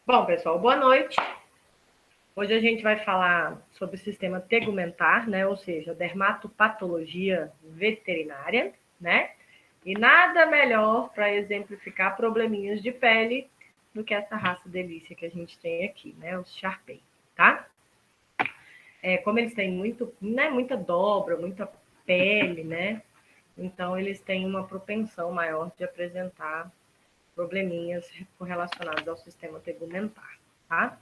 Bom, pessoal, boa noite. Hoje a gente vai falar sobre o sistema tegumentar, né? Ou seja, dermatopatologia veterinária, né? E nada melhor para exemplificar probleminhas de pele do que essa raça delícia que a gente tem aqui, né? Os Shar-Pei, tá? Como eles têm muita dobra, muita pele, né? Então, eles têm uma propensão maior de apresentar probleminhas correlacionados ao sistema tegumentar, tá?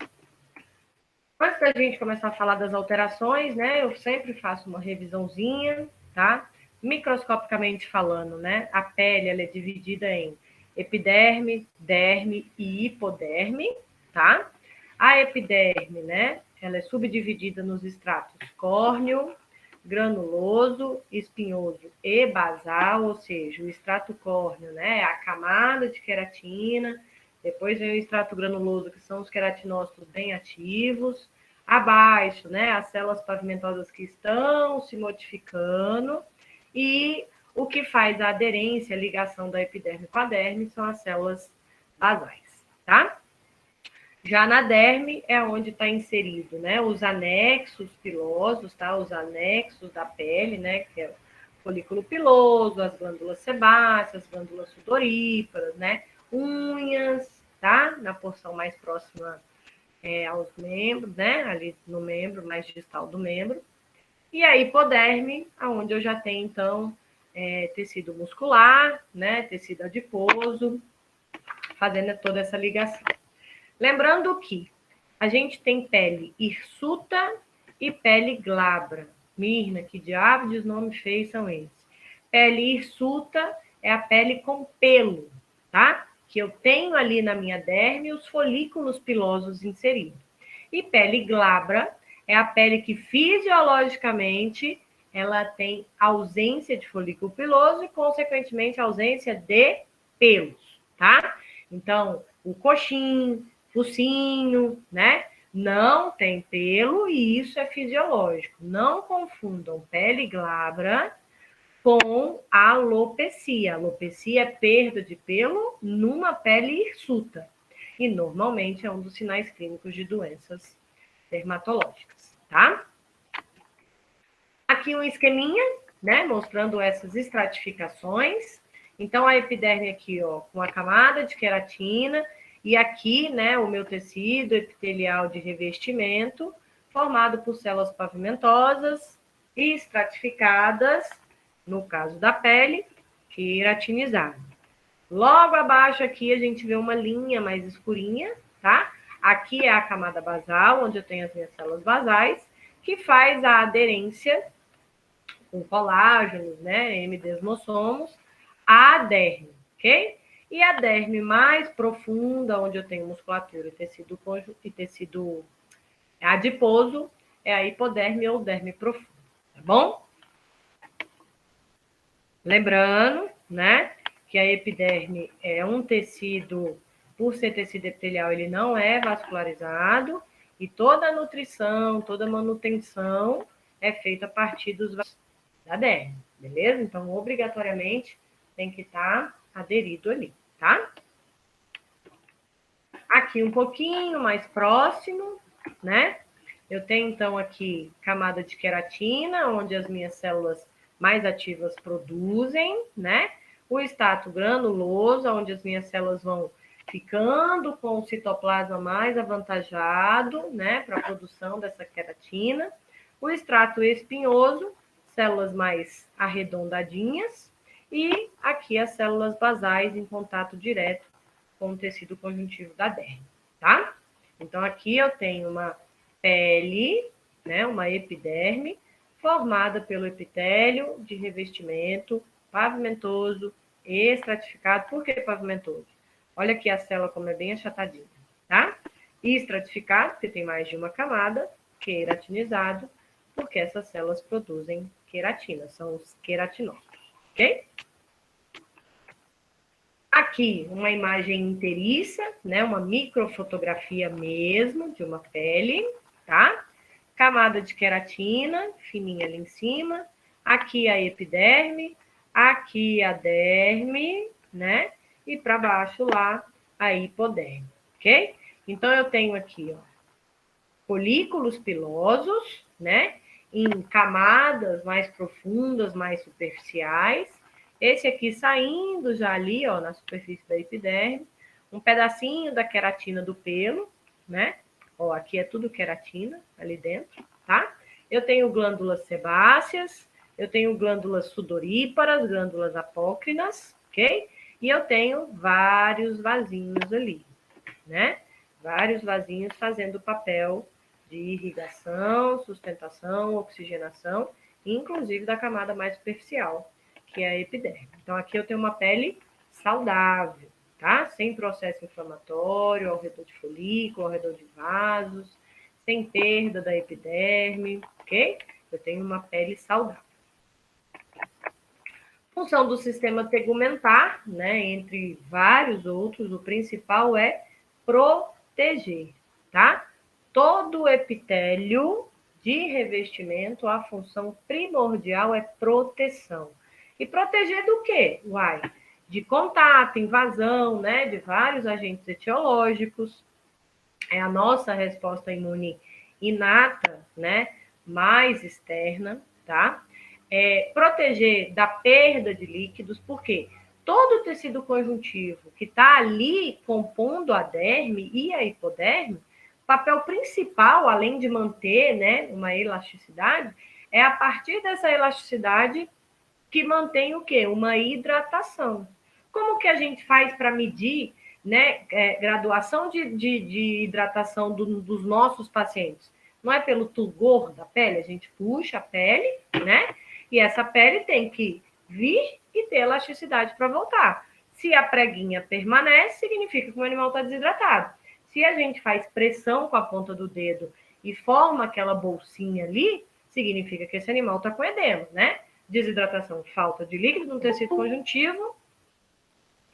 Antes da gente começar a falar das alterações, né, eu sempre faço uma revisãozinha, tá? Microscopicamente falando, né, a pele ela é dividida em epiderme, derme e hipoderme, tá? A epiderme, né, ela é subdividida nos estratos córneo, granuloso, espinhoso e basal, ou seja, o extrato córneo, né, é a camada de queratina, depois vem o extrato granuloso, que são os queratinócitos bem ativos. Abaixo, né, as células pavimentosas que estão se modificando. E o que faz a aderência, a ligação da epiderme com a derme, são as células basais, tá? Já na derme é onde está inserido, né, os anexos pilosos, tá? Os anexos da pele, né, que é o folículo piloso, as glândulas sebáceas, as glândulas sudoríparas, né, unhas, tá? Na porção mais próxima aos membros, né? Ali no membro, mais distal do membro. E a hipoderme, onde eu já tenho, então, tecido muscular, né? Tecido adiposo, fazendo toda essa ligação. Lembrando que a gente tem pele hirsuta e pele glabra. Mirna, que diabo de nome feio são esses? Pele hirsuta é a pele com pelo, tá? Que eu tenho ali na minha derme os folículos pilosos inseridos. E pele glabra é a pele que fisiologicamente ela tem ausência de folículo piloso e, consequentemente, ausência de pelos, tá? Então, o coxim, focinho, né? Não tem pelo e isso é fisiológico. Não confundam pele glabra com alopecia. Alopecia é perda de pelo numa pele hirsuta. E normalmente é um dos sinais clínicos de doenças dermatológicas, tá? Aqui um esqueminha, né, mostrando essas estratificações. Então, a epiderme aqui, ó, com a camada de queratina, e aqui, né, o meu tecido epitelial de revestimento, formado por células pavimentosas e estratificadas, no caso da pele, queratinizada. Logo abaixo aqui a gente vê uma linha mais escurinha, tá? Aqui é a camada basal, onde eu tenho as minhas células basais, que faz a aderência com colágenos, né, M-desmossomos, a derme, ok? E a derme mais profunda, onde eu tenho musculatura e tecido adiposo, é a hipoderme ou derme profunda, tá bom? Lembrando, né, que a epiderme é um tecido, por ser tecido epitelial, ele não é vascularizado, e toda a nutrição, toda a manutenção é feita a partir dos da derme, beleza? Então, obrigatoriamente, tem que estar aderido ali, tá? Aqui um pouquinho mais próximo, né? Eu tenho, então, aqui camada de queratina, onde as minhas células mais ativas produzem, né? O estrato granuloso, onde as minhas células vão ficando com o citoplasma mais avantajado, né? Para a produção dessa queratina. O estrato espinhoso, células mais arredondadinhas. E aqui as células basais em contato direto com o tecido conjuntivo da derme, tá? Então, aqui eu tenho uma pele, né, uma epiderme, formada pelo epitélio de revestimento pavimentoso e estratificado. Por que pavimentoso? Olha aqui a célula como é bem achatadinha, tá? E estratificado, porque tem mais de uma camada, queratinizado, porque essas células produzem queratina, são os queratinócitos, ok? Aqui, uma imagem inteiriça, né? Uma microfotografia mesmo de uma pele, tá? Camada de queratina, fininha ali em cima. Aqui a epiderme, aqui a derme, né? E para baixo lá a hipoderme, ok? Então, eu tenho aqui, ó, folículos pilosos, né? Em camadas mais profundas, mais superficiais. Esse aqui saindo já ali, ó, na superfície da epiderme. Um pedacinho da queratina do pelo, né? Ó, aqui é tudo queratina, ali dentro, tá? Eu tenho glândulas sebáceas, eu tenho glândulas sudoríparas, glândulas apócrinas, ok? E eu tenho vários vasinhos ali, né? Vários vasinhos fazendo o papel de irrigação, sustentação, oxigenação, inclusive da camada mais superficial, que é a epiderme. Então, aqui eu tenho uma pele saudável, tá? Sem processo inflamatório ao redor de folículo, ao redor de vasos, sem perda da epiderme, ok? Eu tenho uma pele saudável. Função do sistema tegumentar, né, entre vários outros, o principal é proteger, tá? Todo epitélio de revestimento, a função primordial é proteção. E proteger do quê? Uai, de contato, invasão, né, de vários agentes etiológicos. É a nossa resposta imune inata, né, mais externa, tá? Proteger da perda de líquidos, porque todo o tecido conjuntivo que está ali compondo a derme e a hipoderme, o papel principal, além de manter, né, uma elasticidade, é a partir dessa elasticidade que mantém o quê? Uma hidratação. Como que a gente faz para medir, né, graduação de hidratação dos nossos pacientes? Não é pelo turgor da pele, a gente puxa a pele, né? E essa pele tem que vir e ter elasticidade para voltar. Se a preguinha permanece, significa que o animal está desidratado. Se a gente faz pressão com a ponta do dedo e forma aquela bolsinha ali, significa que esse animal está com edema, né? Desidratação, falta de líquido no tecido conjuntivo,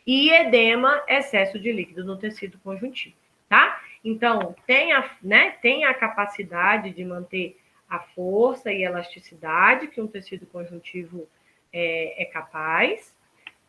e edema, excesso de líquido no tecido conjuntivo, tá? Então, tem a capacidade de manter a força e elasticidade que um tecido conjuntivo é capaz,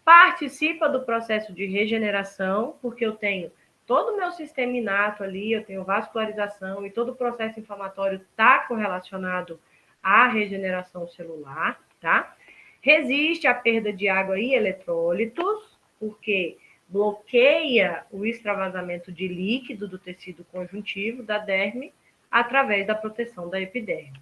participa do processo de regeneração, porque eu tenho todo o meu sistema inato ali, eu tenho vascularização e todo o processo inflamatório está correlacionado à regeneração celular, tá? Resiste à perda de água e eletrólitos, porque bloqueia o extravasamento de líquido do tecido conjuntivo da derme através da proteção da epiderme.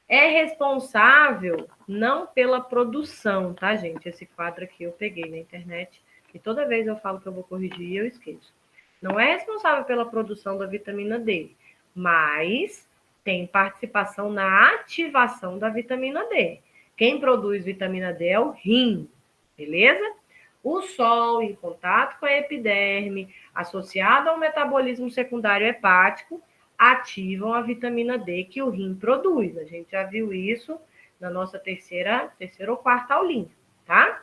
É responsável não pela produção, tá, gente? Esse quadro aqui eu peguei na internet e toda vez eu falo que eu vou corrigir, eu esqueço. Não é responsável pela produção da vitamina D, mas tem participação na ativação da vitamina D. Quem produz vitamina D é o rim, beleza? O sol em contato com a epiderme, associado ao metabolismo secundário hepático, ativam a vitamina D que o rim produz. A gente já viu isso na nossa terceira ou quarta aulinha, tá?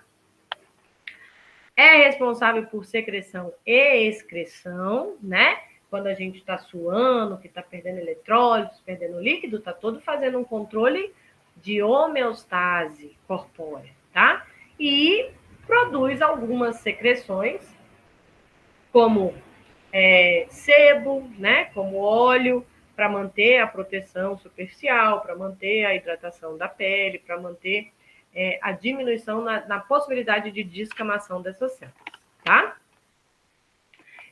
É responsável por secreção e excreção, né? Quando a gente está suando, que está perdendo eletrólitos, perdendo líquido, está todo fazendo um controle de homeostase corpórea, tá? E produz algumas secreções, como sebo, né? Como óleo, para manter a proteção superficial, para manter a hidratação da pele, para manter a diminuição na possibilidade de descamação dessas células, tá?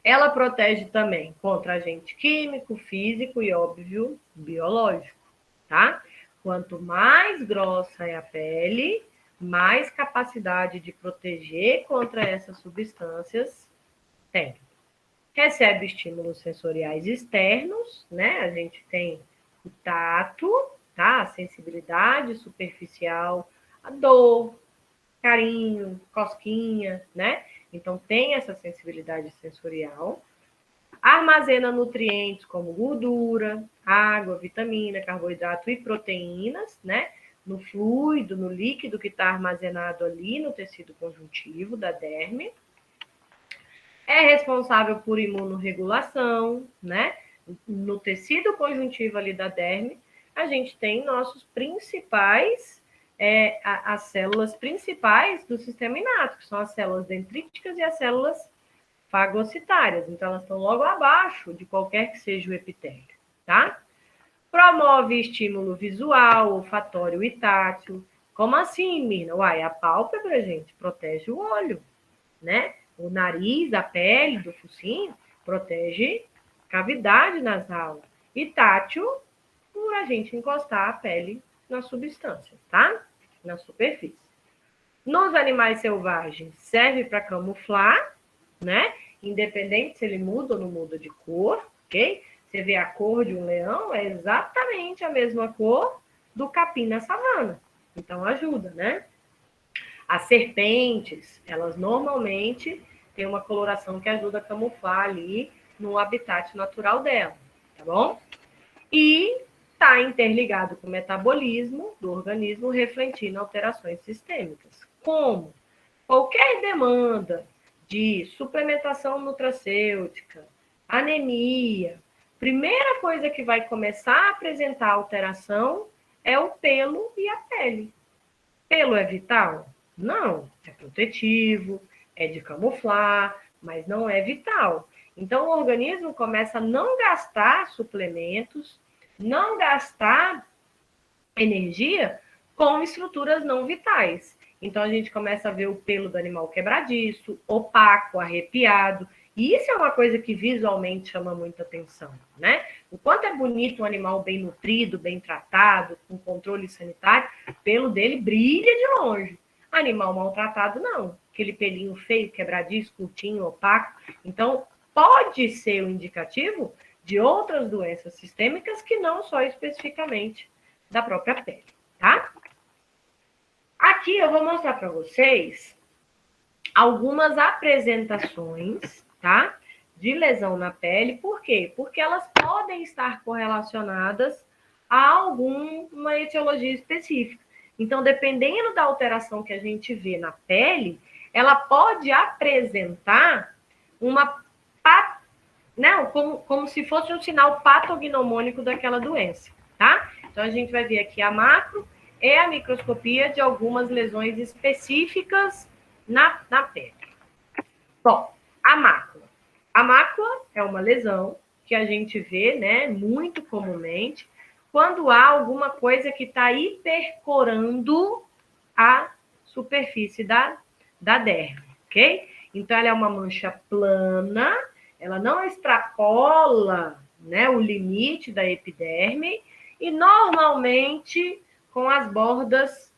Ela protege também contra agente químico, físico e, óbvio, biológico, tá? Quanto mais grossa é a pele, mais capacidade de proteger contra essas substâncias tem. Recebe estímulos sensoriais externos, né? A gente tem o tato, tá? A sensibilidade superficial, a dor, carinho, cosquinha, né? Então, tem essa sensibilidade sensorial. Armazena nutrientes como gordura, água, vitamina, carboidrato e proteínas, né? No fluido, no líquido que está armazenado ali no tecido conjuntivo da derme. É responsável por imunorregulação, né? No tecido conjuntivo ali da derme, a gente tem nossos principais, as células principais do sistema inato, que são as células dendríticas e as células fagocitárias, então elas estão logo abaixo de qualquer que seja o epitélio, tá? Promove estímulo visual, olfatório e tátil. Como assim, Mirna? Uai, a pálpebra, gente, protege o olho, né? O nariz, a pele do focinho, protege cavidade nasal. E tátil, por a gente encostar a pele na substância, tá? Na superfície. Nos animais selvagens, serve para camuflar, né? Independente se ele muda ou não muda de cor, ok? Você vê a cor de um leão, é exatamente a mesma cor do capim na savana. Então, ajuda, né? As serpentes, elas normalmente têm uma coloração que ajuda a camuflar ali no habitat natural dela, tá bom? E está interligado com o metabolismo do organismo, refletindo alterações sistêmicas. Como? Qualquer demanda de suplementação nutracêutica, anemia, primeira coisa que vai começar a apresentar alteração é o pelo e a pele. Pelo é vital? Não, é protetivo, é de camuflar, mas não é vital. Então, o organismo começa a não gastar suplementos, não gastar energia com estruturas não vitais. Então, a gente começa a ver o pelo do animal quebradiço, opaco, arrepiado. E isso é uma coisa que visualmente chama muita atenção, né? O quanto é bonito um animal bem nutrido, bem tratado, com controle sanitário, o pelo dele brilha de longe. Animal maltratado, não. Aquele pelinho feio, quebradiço, curtinho, opaco. Então, pode ser um indicativo de outras doenças sistêmicas que não só especificamente da própria pele, tá? Aqui eu vou mostrar para vocês algumas apresentações, tá? De lesão na pele. Por quê? Porque elas podem estar correlacionadas a alguma etiologia específica. Então, dependendo da alteração que a gente vê na pele, ela pode apresentar uma, né, como se fosse um sinal patognomônico daquela doença, tá? Então, a gente vai ver aqui a macro e a microscopia de algumas lesões específicas na pele. Bom, a mácula. A mácula é uma lesão que a gente vê, né, muito comumente, quando há alguma coisa que está hipercorando a superfície da derme, ok? Então, ela é uma mancha plana, ela não extrapola, né, o limite da epiderme e, normalmente, com as bordas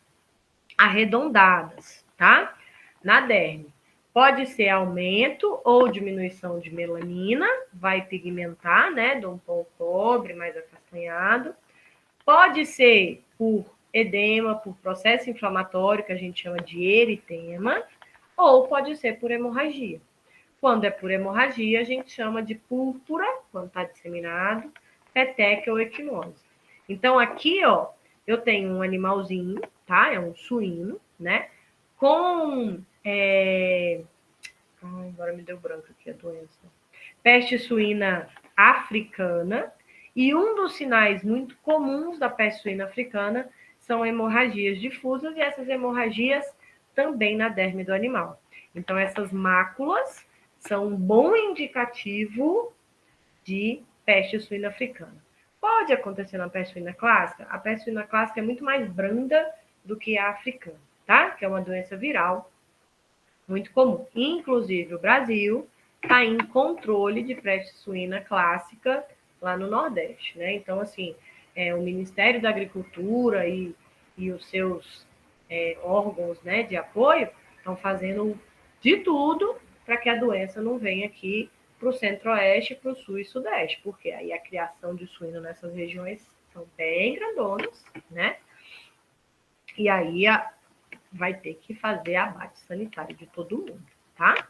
arredondadas, tá? Na derme. Pode ser aumento ou diminuição de melanina, vai pigmentar, né, de um tom cobre mais acastanhado. Pode ser por edema, por processo inflamatório, que a gente chama de eritema, ou pode ser por hemorragia. Quando é por hemorragia, a gente chama de púrpura, quando está disseminado, peteca ou equimose. Então, aqui, ó, eu tenho um animalzinho, tá? É um suíno, né? Com... agora me deu branco aqui a doença. Peste suína africana. E um dos sinais muito comuns da peste suína africana são hemorragias difusas, e essas hemorragias também na derme do animal. Então, essas máculas são um bom indicativo de peste suína africana. Pode acontecer na peste suína clássica? A peste suína clássica é muito mais branda do que a africana, tá? Que é uma doença viral muito comum. Inclusive, o Brasil está em controle de peste suína clássica lá no Nordeste, né? Então, assim, o Ministério da Agricultura e os seus órgãos, né, de apoio estão fazendo de tudo para que a doença não venha aqui para o Centro-Oeste, para o Sul e Sudeste, porque aí a criação de suíno nessas regiões são bem grandonas, né? E aí vai ter que fazer abate sanitário de todo mundo, tá?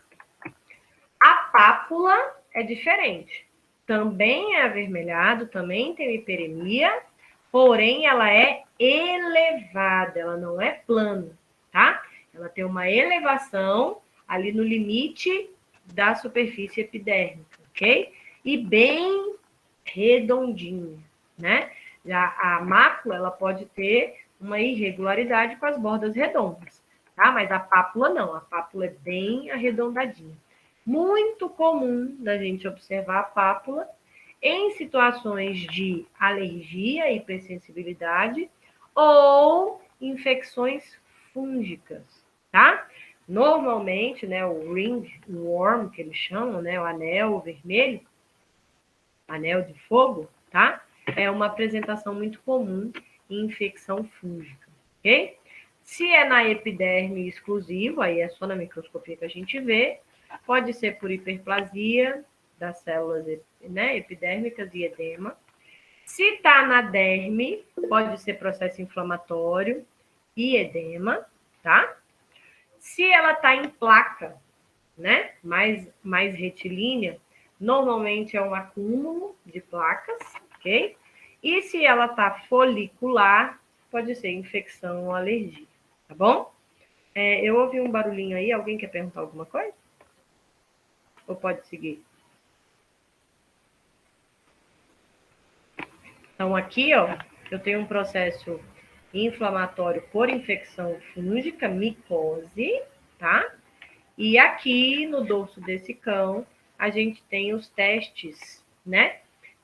A pápula é diferente. Também é avermelhado, também tem hiperemia, porém ela é elevada, ela não é plana, tá? Ela tem uma elevação ali no limite da superfície epidérmica, ok? E bem redondinha, né? Já a mácula, ela pode ter uma irregularidade com as bordas redondas, tá? Mas a pápula não, a pápula é bem arredondadinha. Muito comum da gente observar a pápula em situações de alergia, hipersensibilidade ou infecções fúngicas, tá? Normalmente, né, o ringworm, que eles chamam, né, o anel vermelho, anel de fogo, tá? É uma apresentação muito comum em infecção fúngica, ok? Se é na epiderme exclusivo, aí é só na microscopia que a gente vê, pode ser por hiperplasia das células, né, epidérmicas e edema. Se está na derme, pode ser processo inflamatório e edema, tá? Se ela está em placa, né, mais retilínea, normalmente é um acúmulo de placas, ok? E se ela está folicular, pode ser infecção ou alergia, tá bom? Eu ouvi um barulhinho aí, alguém quer perguntar alguma coisa? Ou pode seguir? Então, aqui, ó, eu tenho um processo inflamatório por infecção fúngica, micose, tá? E aqui no dorso desse cão, a gente tem os testes, né,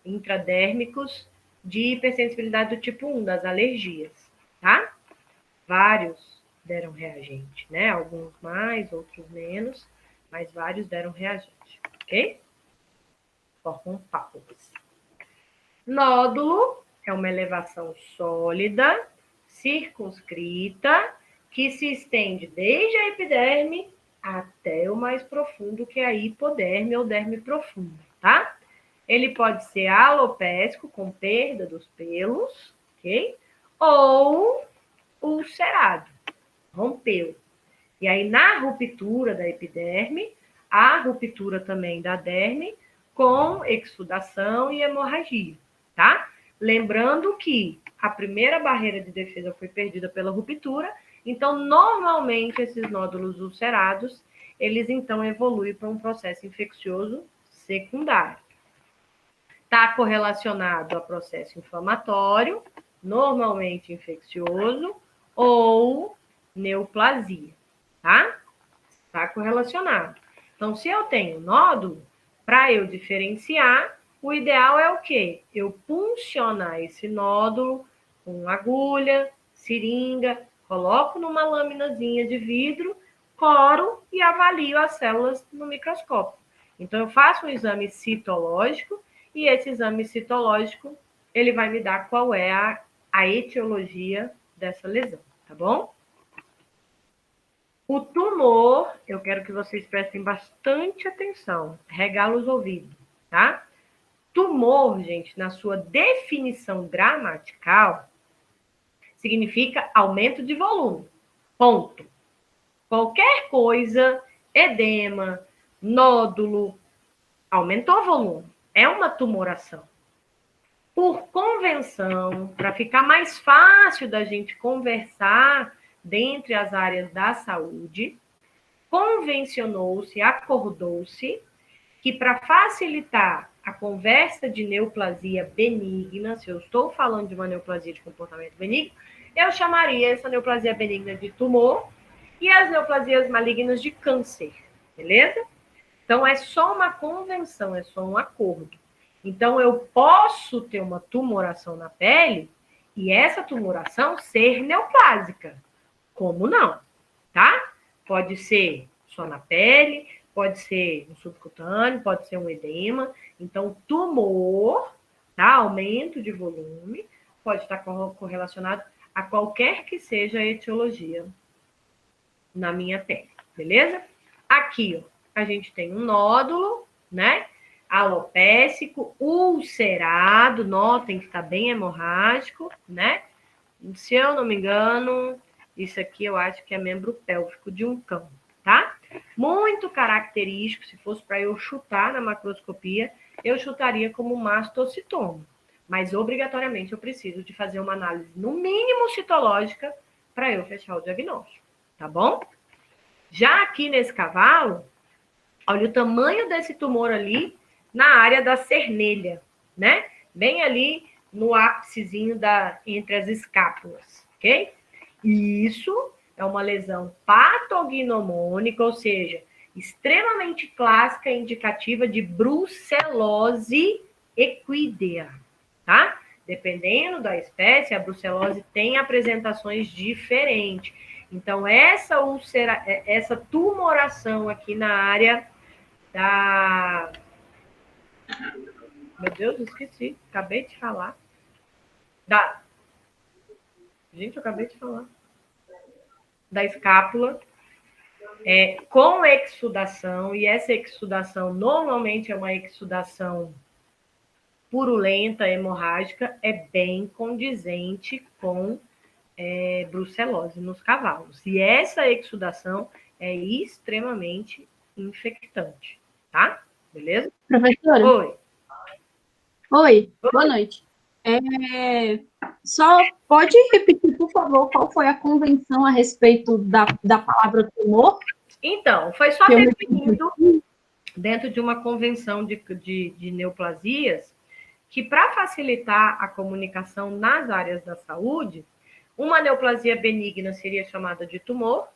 intradérmicos de hipersensibilidade do tipo 1, das alergias, tá? Vários deram reagente, né? Alguns mais, outros menos, mas vários deram reagente, ok? Formam pápulas. Nódulo é uma elevação sólida, circunscrita, que se estende desde a epiderme até o mais profundo, que é a hipoderme ou derme profunda, tá? Ele pode ser alopécico, com perda dos pelos, ok? Ou ulcerado, rompeu. E aí, na ruptura da epiderme, a ruptura também da derme, com exsudação e hemorragia, tá? Lembrando que a primeira barreira de defesa foi perdida pela ruptura, então, normalmente, esses nódulos ulcerados, eles então evoluem para um processo infeccioso secundário. Está correlacionado a processo inflamatório, normalmente infeccioso, ou neoplasia, tá? Está correlacionado. Então, se eu tenho nódulo, para eu diferenciar, o ideal é o quê? Eu puncionar esse nódulo com agulha, seringa, coloco numa laminazinha de vidro, coro e avalio as células no microscópio. Então, eu faço um exame citológico e esse exame citológico, ele vai me dar qual é a etiologia dessa lesão, tá bom? O tumor, eu quero que vocês prestem bastante atenção, regala os ouvidos, tá? Tumor, gente, na sua definição gramatical, significa aumento de volume, ponto. Qualquer coisa, edema, nódulo, aumentou o volume, é uma tumoração. Por convenção, para ficar mais fácil da gente conversar dentre as áreas da saúde, convencionou-se, acordou-se, que para facilitar a conversa de neoplasia benigna, se eu estou falando de uma neoplasia de comportamento benigno, eu chamaria essa neoplasia benigna de tumor e as neoplasias malignas de câncer, beleza? Então, é só uma convenção, é só um acordo. Então, eu posso ter uma tumoração na pele e essa tumoração ser neoplásica. Como não? Tá? Pode ser só na pele, pode ser um subcutâneo, pode ser um edema. Então, tumor, tá? Aumento de volume, pode estar correlacionado a qualquer que seja a etiologia na minha pele, beleza? Aqui, ó, a gente tem um nódulo, né? Alopécico, ulcerado, notem que está bem hemorrágico, né? Se eu não me engano, isso aqui eu acho que é membro pélvico de um cão, tá? Muito característico, se fosse para eu chutar na macroscopia, eu chutaria como mastocitoma. Mas, obrigatoriamente, eu preciso de fazer uma análise, no mínimo, citológica, para eu fechar o diagnóstico, tá bom? Já aqui nesse cavalo, olha o tamanho desse tumor ali na área da cernelha, né? Bem ali no ápicezinho entre as escápulas, ok? E isso é uma lesão patognomônica, ou seja, extremamente clássica e indicativa de brucelose equidea, tá? Dependendo da espécie, a brucelose tem apresentações diferentes. Então, essa tumoração aqui na área da... Meu Deus, esqueci. Acabei de falar. Gente, eu acabei de falar. Da escápula. Com exsudação, e essa exsudação normalmente é uma exsudação purulenta, hemorrágica, é bem condizente com brucelose nos cavalos. E essa exsudação é extremamente infectante, tá? Beleza? Professora? Oi. Oi, boa noite. Só pode repetir, por favor, qual foi a convenção a respeito da palavra tumor? Então, foi só definido dentro de uma convenção de neoplasias que, para facilitar a comunicação nas áreas da saúde, uma neoplasia benigna seria chamada de tumor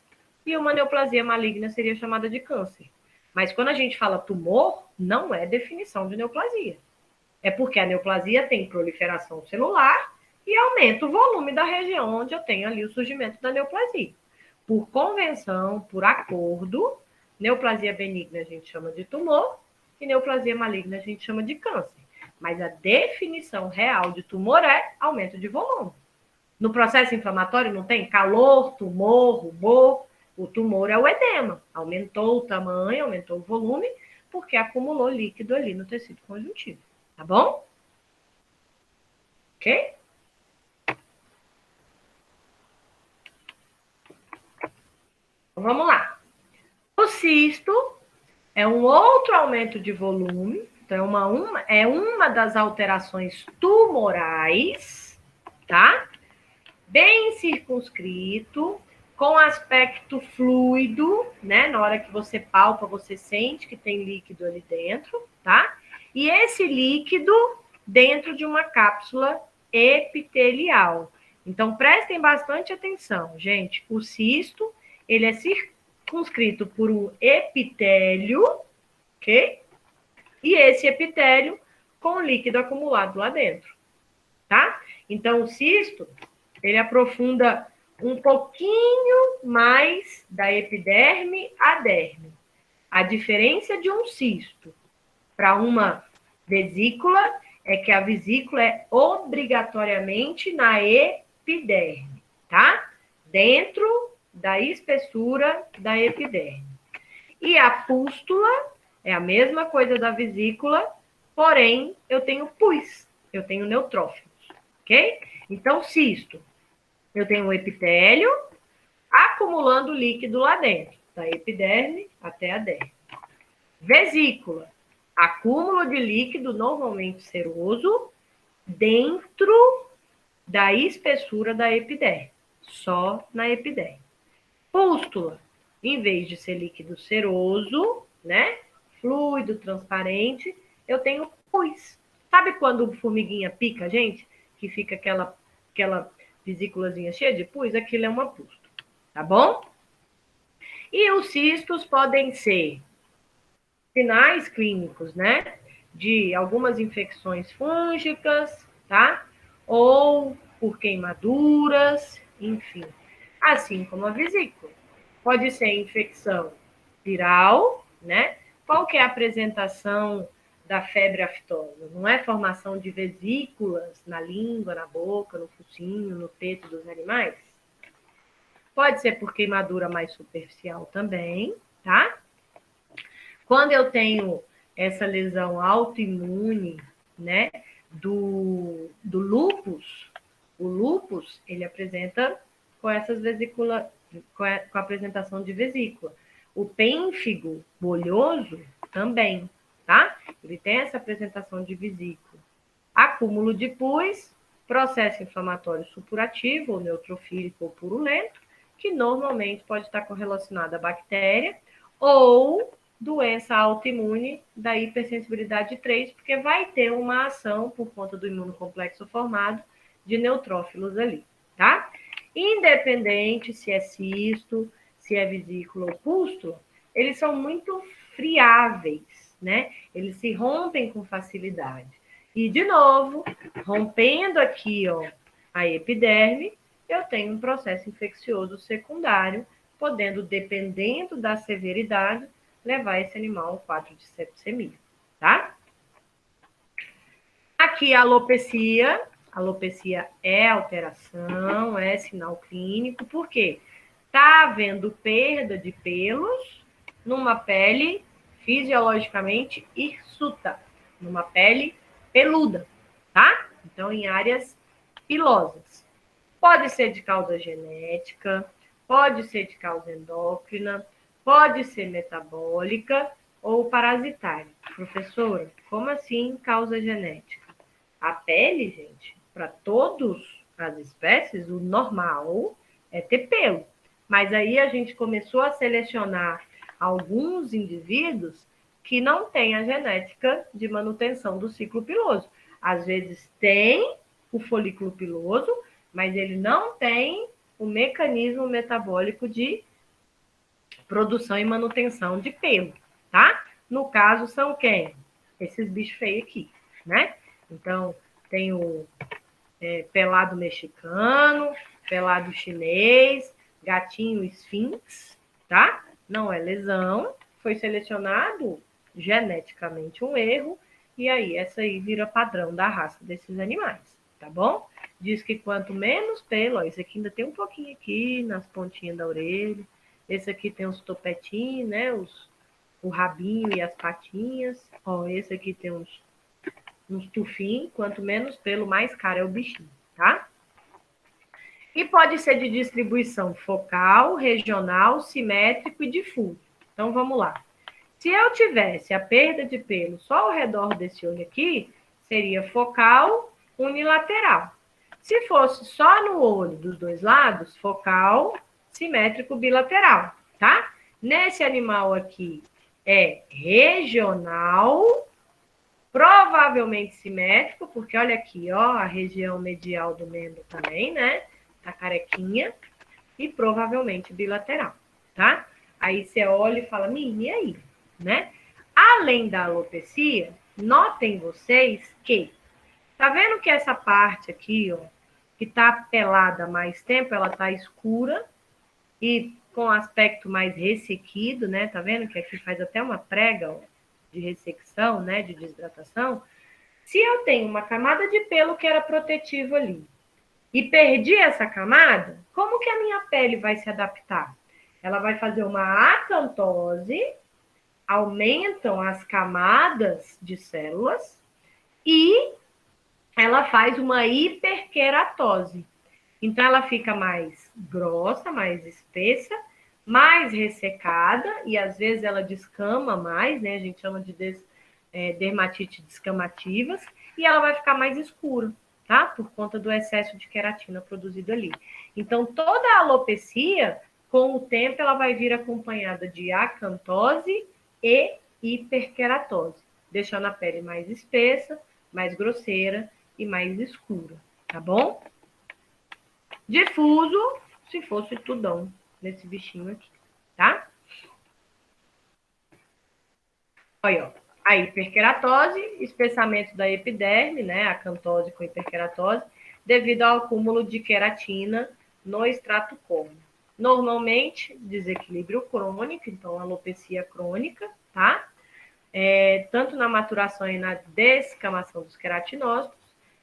e uma neoplasia maligna seria chamada de câncer. Mas quando a gente fala tumor, não é definição de neoplasia. É porque a neoplasia tem proliferação celular e aumenta o volume da região onde eu tenho ali o surgimento da neoplasia. Por convenção, por acordo, neoplasia benigna a gente chama de tumor e neoplasia maligna a gente chama de câncer. Mas a definição real de tumor é aumento de volume. No processo inflamatório não tem calor, tumor, rubor. O tumor é o edema. Aumentou o tamanho, aumentou o volume, porque acumulou líquido ali no tecido conjuntivo. Tá bom? Ok? Então, vamos lá. O cisto é um outro aumento de volume. Então, é uma das alterações tumorais, tá? Bem circunscrito, com aspecto fluido, né? Na hora que você palpa, você sente que tem líquido ali dentro, tá? E esse líquido dentro de uma cápsula epitelial. Então, prestem bastante atenção, gente. O cisto, ele é circunscrito por um epitélio, ok? E esse epitélio com líquido acumulado lá dentro, tá? Então, o cisto, ele aprofunda um pouquinho mais da epiderme à derme. A diferença de um cisto para uma vesícula é que a vesícula é obrigatoriamente na epiderme, tá? Dentro da espessura da epiderme. E a pústula é a mesma coisa da vesícula, porém eu tenho pus, eu tenho neutrófilos, ok? Então, cisto, eu tenho um epitélio acumulando líquido lá dentro, da epiderme até a derme. Vesícula, acúmulo de líquido normalmente seroso dentro da espessura da epiderme, só na epiderme. Pústula, em vez de ser líquido seroso, né, fluido, transparente, eu tenho pus. Sabe quando formiguinha pica, gente? Que fica aquela vesículazinha cheia de pus? Aquilo é uma pústula, tá bom? E os cistos podem ser sinais clínicos, né? De algumas infecções fúngicas, tá? Ou por queimaduras, enfim. Assim como a vesícula. Pode ser infecção viral, né? Qual que é a apresentação da febre aftosa? Não é formação de vesículas na língua, na boca, no focinho, no peito dos animais? Pode ser por queimadura mais superficial também, tá? Quando eu tenho essa lesão autoimune, né, do lúpus, o lúpus, ele apresenta com essas vesículas, com a apresentação de vesícula. O pênfigo bolhoso também, tá? Ele tem essa apresentação de vesícula. Acúmulo de pus, processo inflamatório supurativo, ou neutrofílico ou purulento, que normalmente pode estar correlacionado à bactéria, ou doença autoimune da hipersensibilidade 3, porque vai ter uma ação por conta do imunocomplexo formado de neutrófilos ali, tá? Independente se é cisto, se é vesícula ou pústula, eles são muito friáveis, né? Eles se rompem com facilidade. E, de novo, rompendo aqui, ó, a epiderme, eu tenho um processo infeccioso secundário, podendo, dependendo da severidade, levar esse animal a um quadro de septicemia, tá? Aqui a alopecia. Alopecia é alteração, é sinal clínico. Por quê? Está havendo perda de pelos numa pele fisiologicamente hirsuta, numa pele peluda, tá? Então, em áreas pilosas. Pode ser de causa genética, pode ser de causa endócrina, pode ser metabólica ou parasitária. Professora, como assim causa genética? A pele, gente, para todas as espécies, o normal é ter pelo. Mas aí a gente começou a selecionar alguns indivíduos que não têm a genética de manutenção do ciclo piloso. Às vezes tem o folículo piloso, mas ele não tem o mecanismo metabólico de produção e manutenção de pelo, tá? No caso, são quem? Esses bichos feios aqui, né? Então, tem o pelado mexicano, pelado chinês, gatinho esfinx, tá? Não é lesão, foi selecionado geneticamente um erro, e aí essa aí vira padrão da raça desses animais, tá bom? Diz que quanto menos pelo, ó, esse aqui ainda tem um pouquinho aqui nas pontinhas da orelha, esse aqui tem os topetinhos, né? O rabinho e as patinhas, ó, esse aqui tem uns tufinhos, quanto menos pelo, mais caro é o bichinho, tá? E pode ser de distribuição focal, regional, simétrico e difuso. Então, vamos lá. Se eu tivesse a perda de pelo só ao redor desse olho aqui, seria focal unilateral. Se fosse só no olho dos dois lados, focal, simétrico, bilateral, tá? Nesse animal aqui é regional, provavelmente simétrico, porque olha aqui, ó, a região medial do membro também, né? Tá carequinha. E provavelmente bilateral, tá? Aí você olha e fala, e aí, né? Além da alopecia, notem vocês que, tá vendo que essa parte aqui, ó, que tá pelada há mais tempo, ela tá escura e com aspecto mais ressequido, né? Tá vendo que aqui faz até uma prega, ó, de ressecção, né? De desidratação. Se eu tenho uma camada de pelo que era protetiva ali e perdi essa camada, como que a minha pele vai se adaptar? Ela vai fazer uma acantose, aumentam as camadas de células e ela faz uma hiperqueratose. Então, ela fica mais grossa, mais espessa, mais ressecada e às vezes ela descama mais, né? A gente chama de dermatite descamativas e ela vai ficar mais escura, tá? Por conta do excesso de queratina produzido ali. Então, toda a alopecia, com o tempo, ela vai vir acompanhada de acantose e hiperqueratose, deixando a pele mais espessa, mais grosseira e mais escura, tá bom? Difuso, se fosse tudão nesse bichinho aqui, tá? Olha, ó. A hiperqueratose, espessamento da epiderme, né? A acantose com hiperqueratose, devido ao acúmulo de queratina no extrato córneo. Normalmente, desequilíbrio crônico, então alopecia crônica, tá? Tanto na maturação e na descamação dos queratinócitos,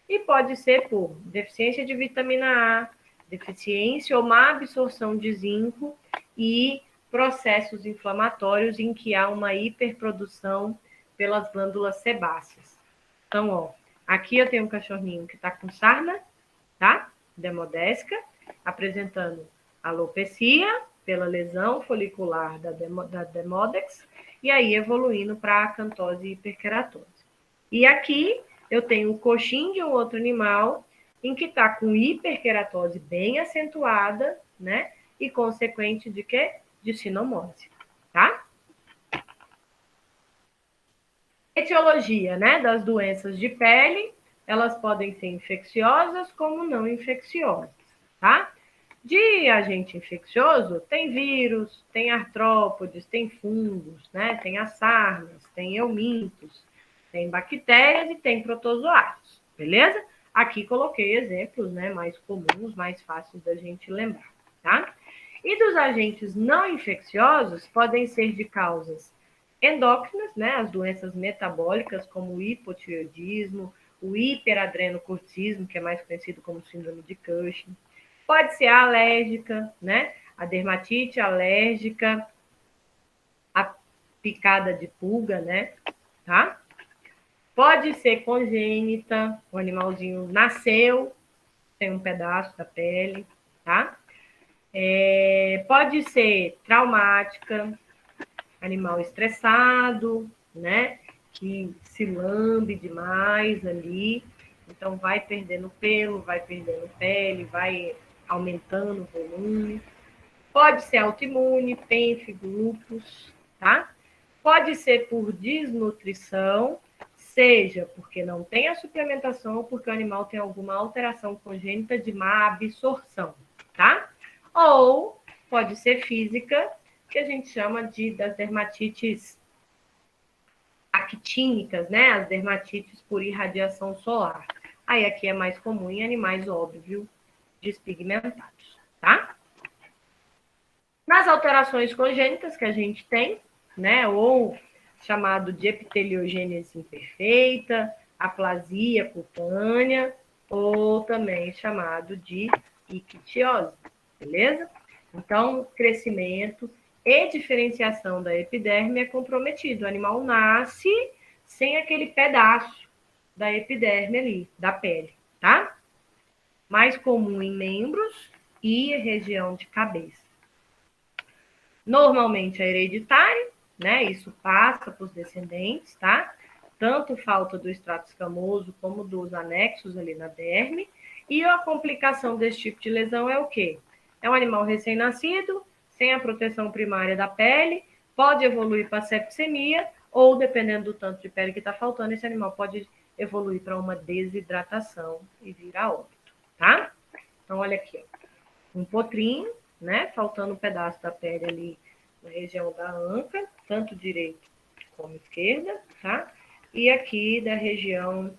e pode ser por deficiência de vitamina A, deficiência ou má absorção de zinco e processos inflamatórios em que há uma hiperprodução pelas glândulas sebáceas. Então, ó, aqui eu tenho um cachorrinho que está com sarna, tá? Demodésica, apresentando alopecia pela lesão folicular da Demodex, e aí evoluindo para acantose e hiperqueratose. E aqui eu tenho o coxim de um outro animal em que está com hiperqueratose bem acentuada, né? E consequente de quê? De sinomose, tá? Etiologia, né, das doenças de pele, elas podem ser infecciosas como não infecciosas, tá? De agente infeccioso, tem vírus, tem artrópodes, tem fungos, né? Tem as sarnas, tem eumintos, tem bactérias e tem protozoários, beleza? Aqui coloquei exemplos, né, mais comuns, mais fáceis da gente lembrar, tá? E dos agentes não infecciosos podem ser de causas endócrinas, né, as doenças metabólicas como o hipotireoidismo, o hiperadrenocorticismo, que é mais conhecido como síndrome de Cushing. Pode ser alérgica, né? A dermatite alérgica, a picada de pulga, né? Tá? Pode ser congênita, o animalzinho nasceu, tem um pedaço da pele, tá? Pode ser traumática, animal estressado, né? Que se lambe demais ali, então vai perdendo pelo, vai perdendo pele, vai aumentando o volume. Pode ser autoimune, pênfigo, lúpus, tá? Pode ser por desnutrição, seja porque não tem a suplementação ou porque o animal tem alguma alteração congênita de má absorção, tá? Ou pode ser física, que a gente chama das dermatites actínicas, né? As dermatites por irradiação solar. Aí aqui é mais comum em animais, óbvio, despigmentados, tá? Nas alterações congênitas que a gente tem, né, ou chamado de epiteliogênese imperfeita, aplasia cutânea, ou também chamado de ictiose, beleza? Então, crescimento e diferenciação da epiderme é comprometido. O animal nasce sem aquele pedaço da epiderme ali, da pele, tá? Mais comum em membros e região de cabeça. Normalmente é hereditário, né? Isso passa para os descendentes, tá? Tanto falta do extrato escamoso como dos anexos ali na derme. E a complicação desse tipo de lesão é o quê? É um animal recém-nascido, sem a proteção primária da pele, pode evoluir para septicemia, ou dependendo do tanto de pele que está faltando, esse animal pode evoluir para uma desidratação e vir a óbito, tá? Então, olha aqui, ó. Um potrinho, né? Faltando um pedaço da pele ali na região da anca, tanto direito como esquerda, tá? E aqui da região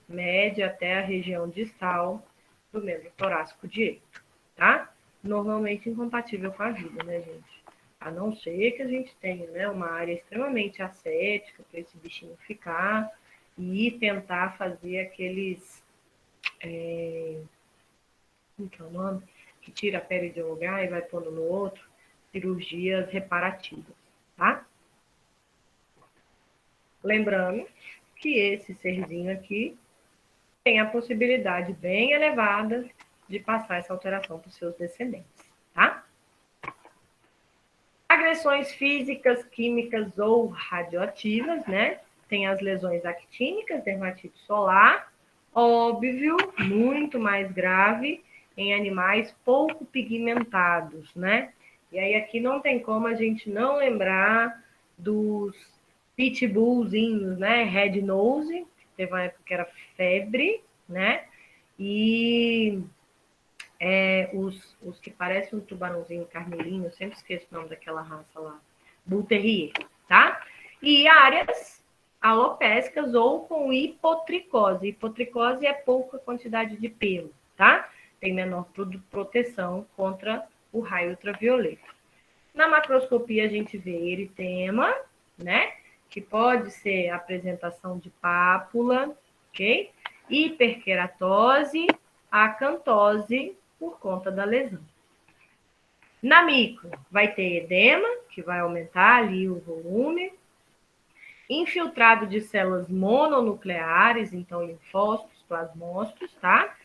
média até a região distal do membro torácico direito, tá? Normalmente incompatível com a vida, né, gente? A não ser que a gente tenha, né, uma área extremamente ascética para esse bichinho ficar e tentar fazer aqueles. Como que é o nome? Que tira a pele de um lugar e vai pondo no outro, cirurgias reparativas, tá? Lembrando que esse serzinho aqui tem a possibilidade bem elevada de passar essa alteração para os seus descendentes, tá? Agressões físicas, químicas ou radioativas, né? Tem as lesões actínicas, dermatite solar, óbvio, muito mais grave em animais pouco pigmentados, né? E aí aqui não tem como a gente não lembrar dos pitbullzinhos, né? Red nose, teve uma época que era febre, né? E os que parecem um tubarãozinho carneirinho, eu sempre esqueço o nome daquela raça lá, Bull Terrier, tá? E áreas alopécicas ou com hipotricose. Hipotricose é pouca quantidade de pelo, tá? Tem menor proteção contra o raio ultravioleta. Na macroscopia a gente vê eritema, né? Que pode ser apresentação de pápula, ok? Hiperqueratose, acantose por conta da lesão. Na micro, vai ter edema, que vai aumentar ali o volume, infiltrado de células mononucleares, então linfócitos, plasmócitos, tá?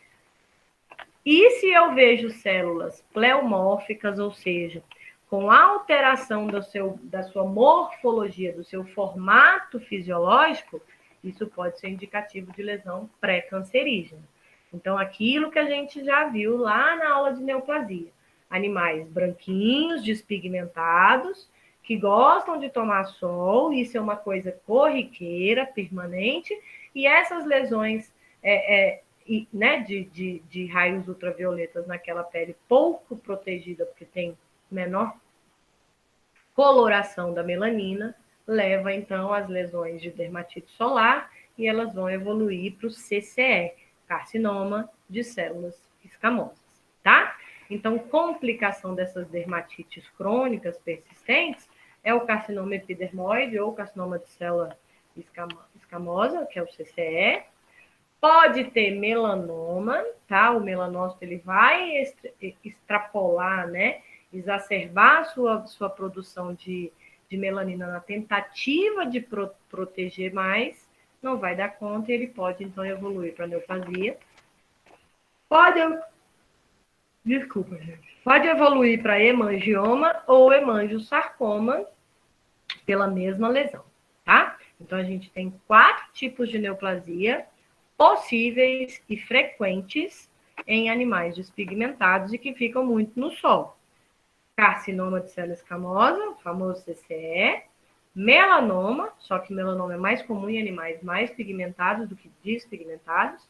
E se eu vejo células pleomórficas, ou seja, com alteração da sua morfologia, do seu formato fisiológico, isso pode ser indicativo de lesão pré-cancerígena. Então, aquilo que a gente já viu lá na aula de neoplasia. Animais branquinhos, despigmentados, que gostam de tomar sol, isso é uma coisa corriqueira, permanente, e essas lesões né, de raios ultravioletas naquela pele pouco protegida, porque tem menor coloração da melanina, leva então às lesões de dermatite solar e elas vão evoluir para o CCE, carcinoma de células escamosas, tá? Então, complicação dessas dermatites crônicas persistentes é o carcinoma epidermoide ou carcinoma de célula escamosa, que é o CCE. Pode ter melanoma, tá? O melanócito ele vai extrapolar, né? Exacerbar a sua produção de melanina na tentativa de proteger mais, não vai dar conta e ele pode, então, evoluir para neoplasia. Desculpa, gente. Pode evoluir para hemangioma ou hemangiosarcoma pela mesma lesão, tá? Então, a gente tem 4 tipos de neoplasia possíveis e frequentes em animais despigmentados e que ficam muito no sol. Carcinoma de célula escamosa, o famoso CCE, melanoma, só que melanoma é mais comum em animais mais pigmentados do que despigmentados,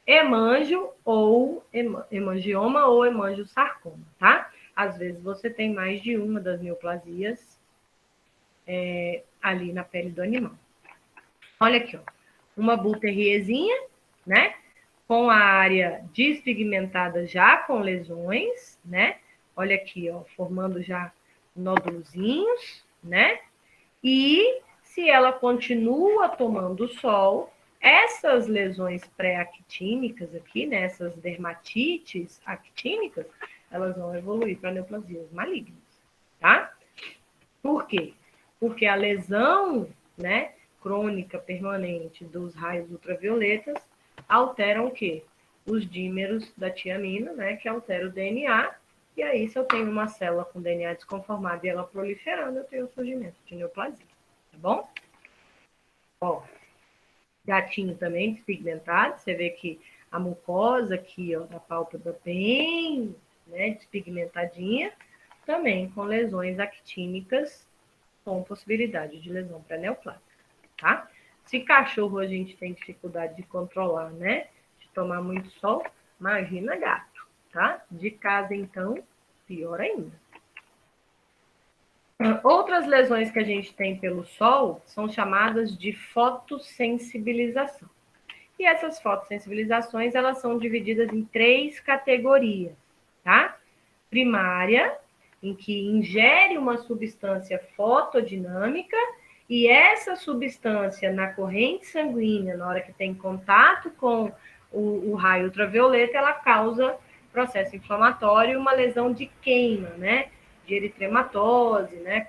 hemangio ou hemangioma ou hemangiosarcoma, tá? Às vezes você tem mais de uma das neoplasias ali na pele do animal. Olha aqui, ó, uma bull terrierzinha, né? Com a área despigmentada já com lesões, né? Olha aqui, ó, formando já nódulozinhos, né? E se ela continua tomando sol, essas lesões pré-actínicas aqui, né, essas dermatites actínicas, elas vão evoluir para neoplasias malignas, tá? Por quê? Porque a lesão, né, crônica permanente dos raios ultravioletas alteram o quê? Os dímeros da tiamina, né, que altera o DNA. E aí, se eu tenho uma célula com DNA desconformado e ela proliferando, eu tenho o surgimento de neoplasia, tá bom? Ó, gatinho também despigmentado, você vê que a mucosa aqui, ó, da pálpebra bem, né, despigmentadinha, também com lesões actínicas, com possibilidade de lesão pré-neoplásica, tá? Se cachorro a gente tem dificuldade de controlar, né, de tomar muito sol, imagina gato, tá? De casa, então, pior ainda. Outras lesões que a gente tem pelo sol são chamadas de fotossensibilização. E essas fotossensibilizações, elas são divididas em 3 categorias, tá? Primária, em que ingere uma substância fotodinâmica e essa substância na corrente sanguínea, na hora que tem contato com o raio ultravioleta, ela causa processo inflamatório e uma lesão de queima, né? De eritrematose, né?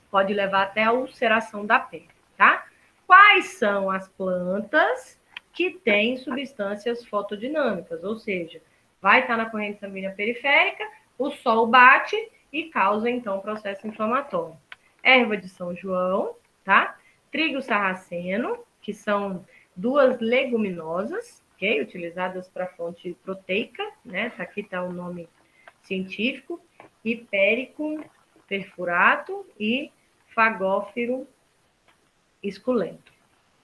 Pode levar até a ulceração da pele, tá? Quais são as plantas que têm substâncias fotodinâmicas? Ou seja, vai estar na corrente sanguínea periférica, o sol bate e causa, então, processo inflamatório. Erva de São João, tá? Trigo sarraceno, que são 2 leguminosas, ok? Utilizadas para fonte proteica, né? Aqui está o nome científico. Hipericum perfurato e fagófero esculento.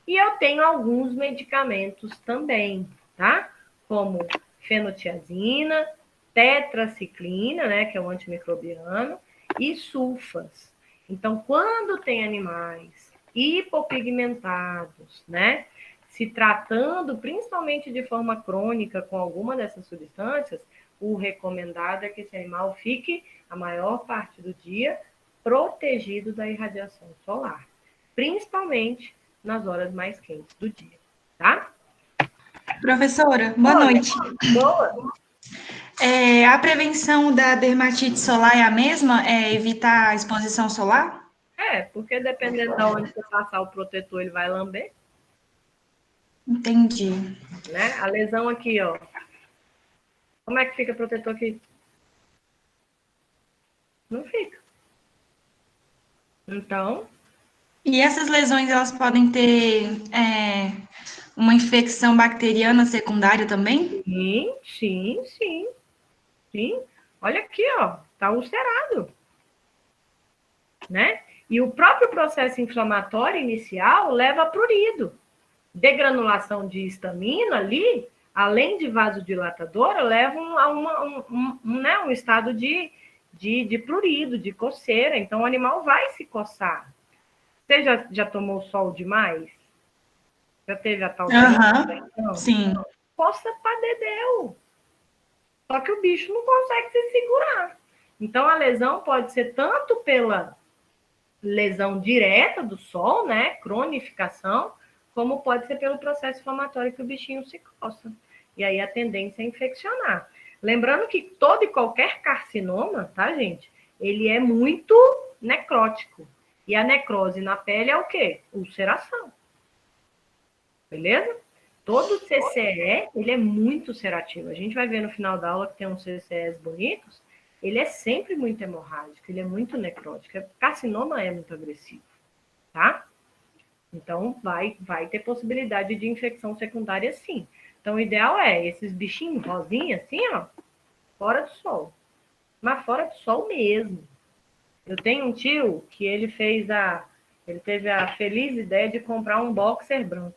E eu tenho alguns medicamentos também, tá? Como fenotiazina, tetraciclina, né, que é um antimicrobiano, e sulfas. Então, quando tem animais hipopigmentados, né, se tratando principalmente de forma crônica com alguma dessas substâncias, o recomendado é que esse animal fique a maior parte do dia protegido da irradiação solar, principalmente nas horas mais quentes do dia, tá? Professora, boa noite. Boa. A prevenção da dermatite solar é a mesma? É evitar a exposição solar? Porque dependendo de onde você passar o protetor, ele vai lamber. Entendi. Né? A lesão aqui, ó. Como é que fica o protetor aqui? Não fica. Então... E essas lesões, elas podem ter uma infecção bacteriana secundária também? Sim. Olha aqui, ó. Tá ulcerado. Né? E o próprio processo inflamatório inicial leva a prurido. degranulação de histamina ali, além de vasodilatadora, levam a um estado de prurido, de coceira. Então, o animal vai se coçar. Você já tomou sol demais? Já teve a tal Uhum. Sim. Coça pra dedéu. Só que o bicho não consegue se segurar. Então, a lesão pode ser tanto pela lesão direta do sol, né, cronificação, como pode ser pelo processo inflamatório que o bichinho se coça. E aí a tendência é infeccionar. Lembrando que todo e qualquer carcinoma, tá, gente? Ele é muito necrótico. E a necrose na pele é o quê? Ulceração. Beleza? Todo CCE, ele é muito ulcerativo. A gente vai ver no final da aula que tem uns CCEs bonitos, ele é sempre muito hemorrágico, ele é muito necrótico. O carcinoma é muito agressivo, tá? Então, vai ter possibilidade de infecção secundária, sim. Então, o ideal é esses bichinhos rosinhos, assim, ó, fora do sol. Mas fora do sol mesmo. Eu tenho um tio que ele teve a feliz ideia de comprar um boxer branco.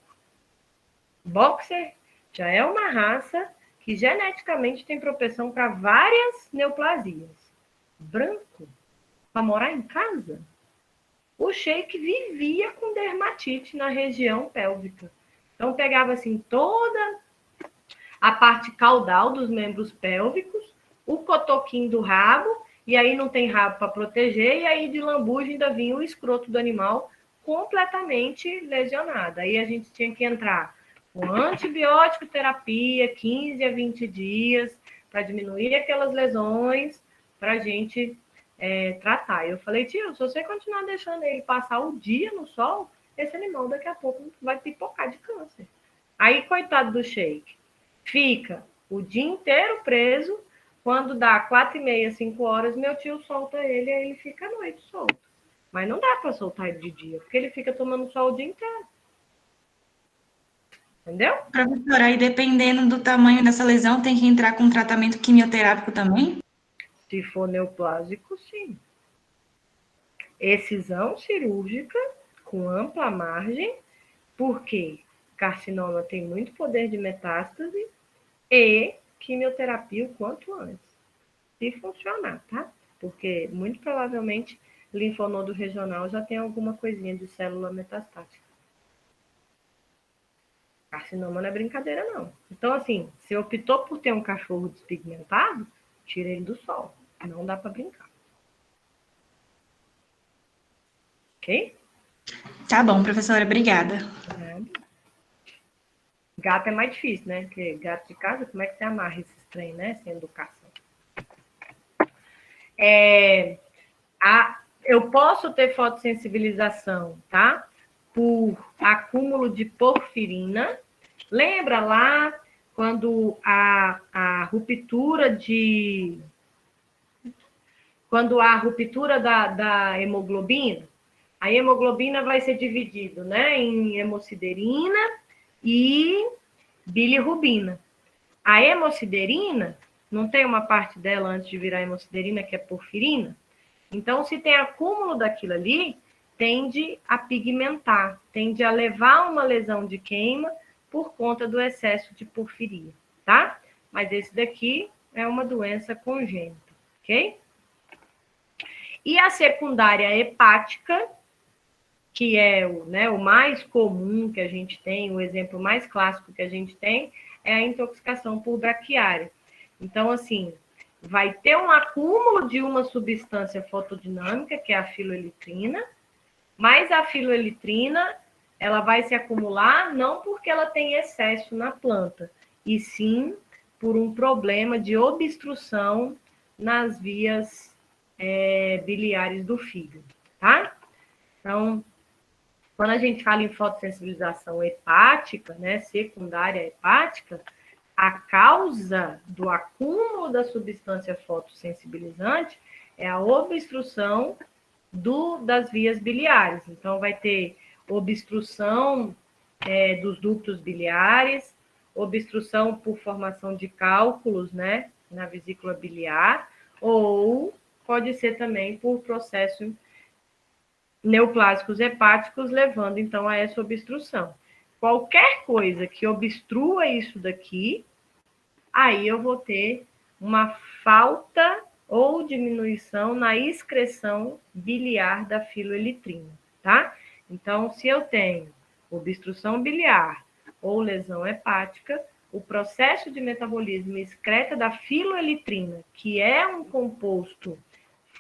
Boxer já é uma raça que geneticamente tem propensão para várias neoplasias. Branco, para morar em casa? O Sheik vivia com dermatite na região pélvica. Então, pegava assim toda a parte caudal dos membros pélvicos, o cotoquinho do rabo, e aí não tem rabo para proteger, e aí de lambuja ainda vinha o escroto do animal completamente lesionado. Aí a gente tinha que entrar com antibiótico terapia, 15 a 20 dias, para diminuir aquelas lesões, para a gente tratar. Eu falei, tio, se você continuar deixando ele passar o dia no sol, esse animal daqui a pouco vai pipocar de câncer. Aí, coitado do Sheik, fica o dia inteiro preso, quando dá 4h30, 5 horas, meu tio solta ele, aí ele fica à noite solto. Mas não dá para soltar ele de dia, porque ele fica tomando sol o dia inteiro. Entendeu? Professora, aí dependendo do tamanho dessa lesão, tem que entrar com tratamento quimioterápico também? Se for neoplásico, sim. Excisão cirúrgica com ampla margem, porque carcinoma tem muito poder de metástase e quimioterapia o quanto antes. Se funcionar, tá? Porque muito provavelmente linfonodo regional já tem alguma coisinha de célula metastática. Carcinoma não é brincadeira, não. Então, assim, se optou por ter um cachorro despigmentado, tira ele do sol. Não dá para brincar. Ok? Tá bom, professora, obrigada. Gato é mais difícil, né? Porque gato de casa, como é que você amarra esse trem, né? Sem educação. Eu posso ter fotossensibilização, tá? Por acúmulo de porfirina. Lembra lá quando a ruptura de... Quando há ruptura da hemoglobina, a hemoglobina vai ser dividida, né, em hemosiderina e bilirrubina. A hemosiderina, não tem uma parte dela antes de virar hemosiderina, que é porfirina? Então, se tem acúmulo daquilo ali, tende a pigmentar, tende a levar a uma lesão de queima por conta do excesso de porfiria, tá? Mas esse daqui é uma doença congênita, ok? E a secundária hepática, que é o mais comum que a gente tem, o exemplo mais clássico que a gente tem, é a intoxicação por braquiária. Então, assim, vai ter um acúmulo de uma substância fotodinâmica, que é a filoeletrina, mas a filoeletrina, ela vai se acumular não porque ela tem excesso na planta, e sim por um problema de obstrução nas vias biliares do fígado, tá? Então, quando a gente fala em fotossensibilização hepática, né, secundária hepática, a causa do acúmulo da substância fotossensibilizante é a obstrução das vias biliares. Então, vai ter obstrução dos ductos biliares, obstrução por formação de cálculos, né, na vesícula biliar, ou pode ser também por processo neoplásicos hepáticos, levando, então, a essa obstrução. Qualquer coisa que obstrua isso daqui, aí eu vou ter uma falta ou diminuição na excreção biliar da filoelitrina, tá? Então, se eu tenho obstrução biliar ou lesão hepática, o processo de metabolismo excreta da filoelitrina, que é um composto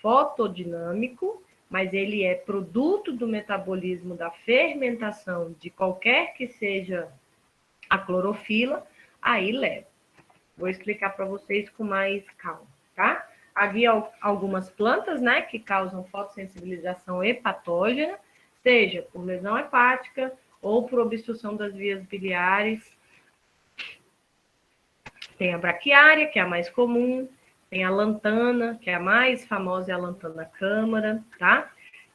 fotodinâmico, mas ele é produto do metabolismo da fermentação de qualquer que seja a clorofila, aí leva. Vou explicar para vocês com mais calma, tá? Havia algumas plantas, né, que causam fotossensibilização hepatógena, seja por lesão hepática ou por obstrução das vias biliares. Tem a braquiária, que é a mais comum, tem a lantana, que é a mais famosa, é a lantana câmara, tá?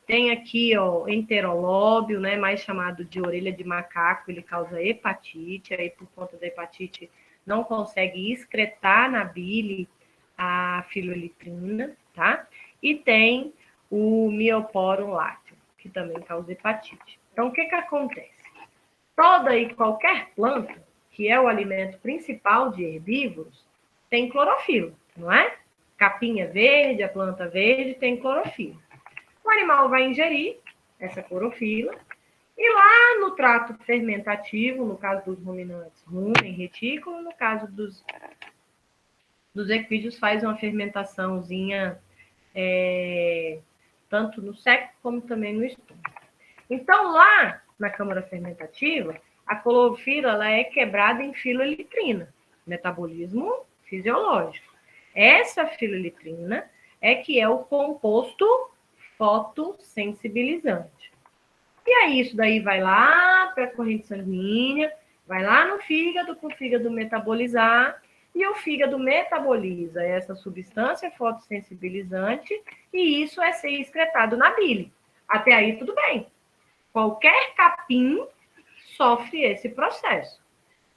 Tem aqui, ó, enterolóbio, né, mais chamado de orelha de macaco, ele causa hepatite, aí por conta da hepatite não consegue excretar na bile a filoelitrina, tá? E tem o Myoporum lácteo, que também causa hepatite. Então, o que que acontece? Toda e qualquer planta, que é o alimento principal de herbívoros, tem clorofila, não é? Capinha verde, a planta verde tem clorofila. O animal vai ingerir essa clorofila e lá no trato fermentativo, no caso dos ruminantes, rumen, retículo, no caso dos equídeos, faz uma fermentaçãozinha tanto no seco como também no estômago. Então, lá na câmara fermentativa, a clorofila ela é quebrada em filoelitrina, metabolismo fisiológico. Essa filoelitrina é que é o composto fotossensibilizante. E aí isso daí vai lá para a corrente sanguínea, vai lá no fígado para o fígado metabolizar, e o fígado metaboliza essa substância fotossensibilizante e isso é ser excretado na bile. Até aí tudo bem. Qualquer capim sofre esse processo.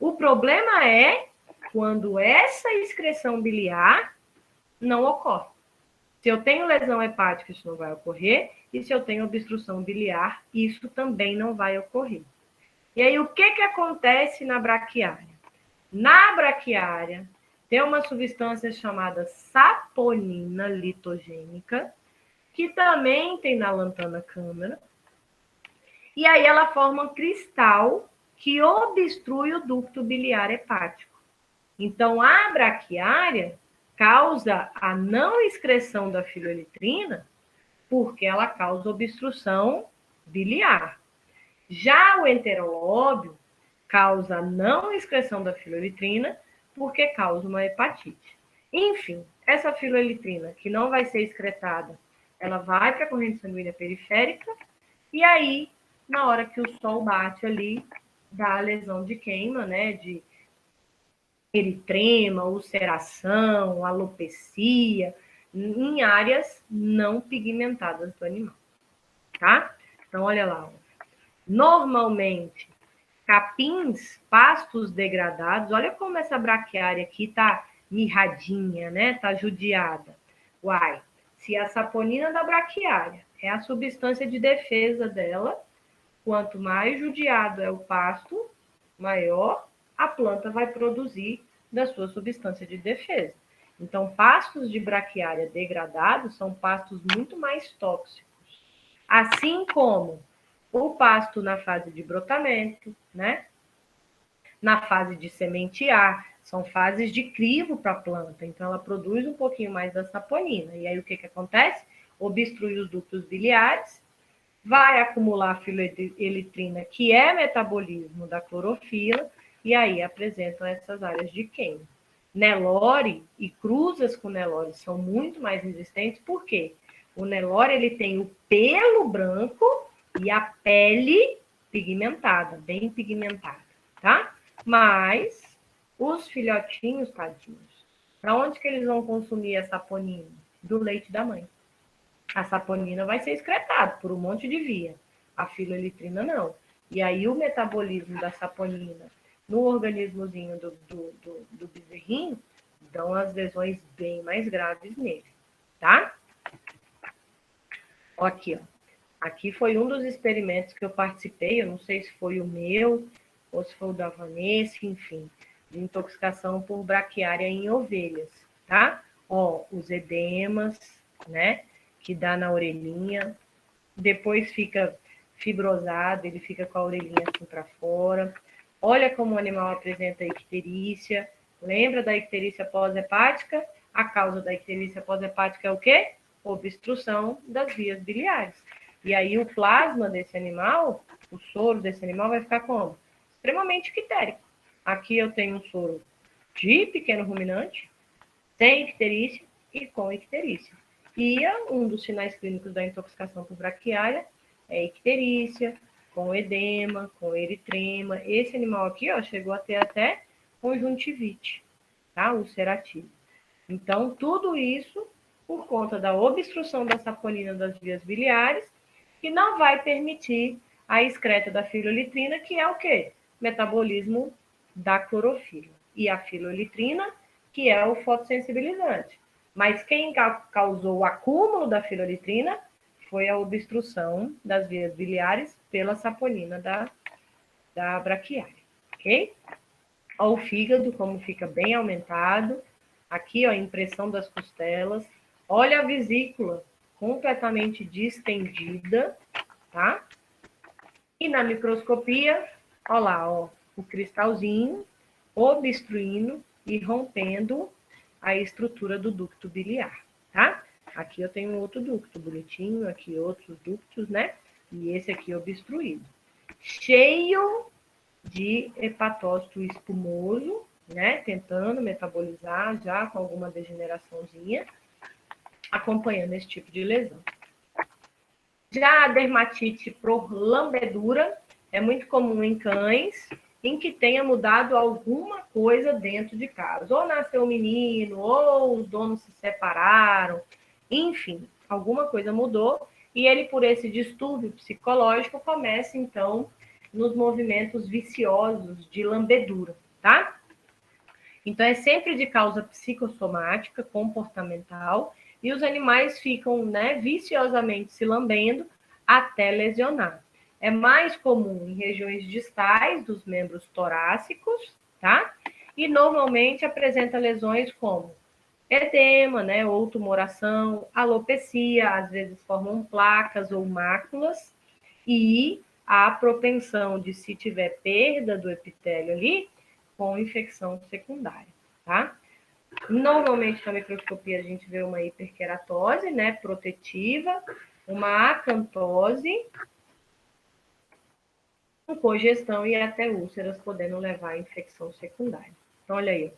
O problema é quando essa excreção biliar não ocorre. Se eu tenho lesão hepática, isso não vai ocorrer. E se eu tenho obstrução biliar, isso também não vai ocorrer. E aí, o que que acontece na braquiária? Na braquiária, tem uma substância chamada saponina litogênica, que também tem na lantana câmara. E aí ela forma um cristal que obstrui o ducto biliar hepático. Então, a braquiária causa a não excreção da filoelitrina porque ela causa obstrução biliar. Já o enterolóbio causa a não excreção da filoelitrina porque causa uma hepatite. Enfim, essa filoelitrina que não vai ser excretada, ela vai para a corrente sanguínea periférica e aí, na hora que o sol bate ali, dá a lesão de queima, né, de eritrema, ulceração, alopecia, em áreas não pigmentadas do animal, tá? Então, olha lá. Normalmente, capins, pastos degradados, olha como essa braquiária aqui tá mirradinha, né? Tá judiada. Uai, se a saponina da braquiária é a substância de defesa dela, quanto mais judiado é o pasto, maior a planta vai produzir da sua substância de defesa. Então, pastos de braquiária degradados são pastos muito mais tóxicos. Assim como o pasto na fase de brotamento, né? Na fase de sementear, são fases de crivo para a planta. Então, ela produz um pouquinho mais da saponina. E aí, o que que acontece? Obstrui os ductos biliares, vai acumular a filoelitrina, que é metabolismo da clorofila, e aí apresentam essas áreas de queima. Nelore e cruzas com Nelore são muito mais resistentes, por quê? O Nelore ele tem o pelo branco e a pele pigmentada, bem pigmentada, tá? Mas os filhotinhos, tadinhos, para onde que eles vão consumir a saponina? Do leite da mãe. A saponina vai ser excretada por um monte de via. A filoelitrina não. E aí o metabolismo da saponina no organismozinho do bezerrinho dão as lesões bem mais graves nele, tá? Aqui, ó. Aqui foi um dos experimentos que eu participei, eu não sei se foi o meu ou se for o da Vanessa, enfim, de intoxicação por braquiária em ovelhas, tá? Ó, os edemas, né, que dá na orelhinha, depois fica fibrosado, ele fica com a orelhinha assim para fora. Olha como o animal apresenta icterícia. Lembra da icterícia pós-hepática? A causa da icterícia pós-hepática é o quê? Obstrução das vias biliares. E aí o plasma desse animal, o soro desse animal vai ficar como? Extremamente ictérico. Aqui eu tenho um soro de pequeno ruminante, sem icterícia e com icterícia. E um dos sinais clínicos da intoxicação por braquiária é icterícia, com edema, com eritrema. Esse animal aqui, ó, chegou a ter até conjuntivite, tá? Ulcerativa. Então, tudo isso por conta da obstrução da saponina das vias biliares, que não vai permitir a excreta da filolitrina, que é o quê? Metabolismo da clorofila. E a filolitrina, que é o fotossensibilizante. Mas quem causou o acúmulo da filolitrina foi a obstrução das vias biliares pela saponina da braquiária, ok? Ó, o fígado, como fica bem aumentado. Aqui, ó, a impressão das costelas. Olha a vesícula completamente distendida, tá? E na microscopia, ó lá, ó, o cristalzinho obstruindo e rompendo a estrutura do ducto biliar, tá? Aqui eu tenho outro ducto bonitinho, aqui outros ductos, né? E esse aqui obstruído. Cheio de hepatócito espumoso, né? Tentando metabolizar já com alguma degeneraçãozinha, acompanhando esse tipo de lesão. Já a dermatite por lambedura é muito comum em cães, em que tenha mudado alguma coisa dentro de casa. Ou nasceu um menino, ou os donos se separaram, enfim, alguma coisa mudou, e ele, por esse distúrbio psicológico, começa, então, nos movimentos viciosos de lambedura, tá? Então, é sempre de causa psicossomática, comportamental, e os animais ficam, né, viciosamente se lambendo até lesionar. É mais comum em regiões distais dos membros torácicos, tá? E normalmente apresenta lesões como edema, né, ou tumoração, alopecia, às vezes formam placas ou máculas, e a propensão de, se tiver perda do epitélio ali, com infecção secundária, tá? Normalmente, na microscopia, a gente vê uma hiperqueratose, né, protetiva, uma acantose, com congestão e até úlceras, podendo levar a infecção secundária. Então, olha aí.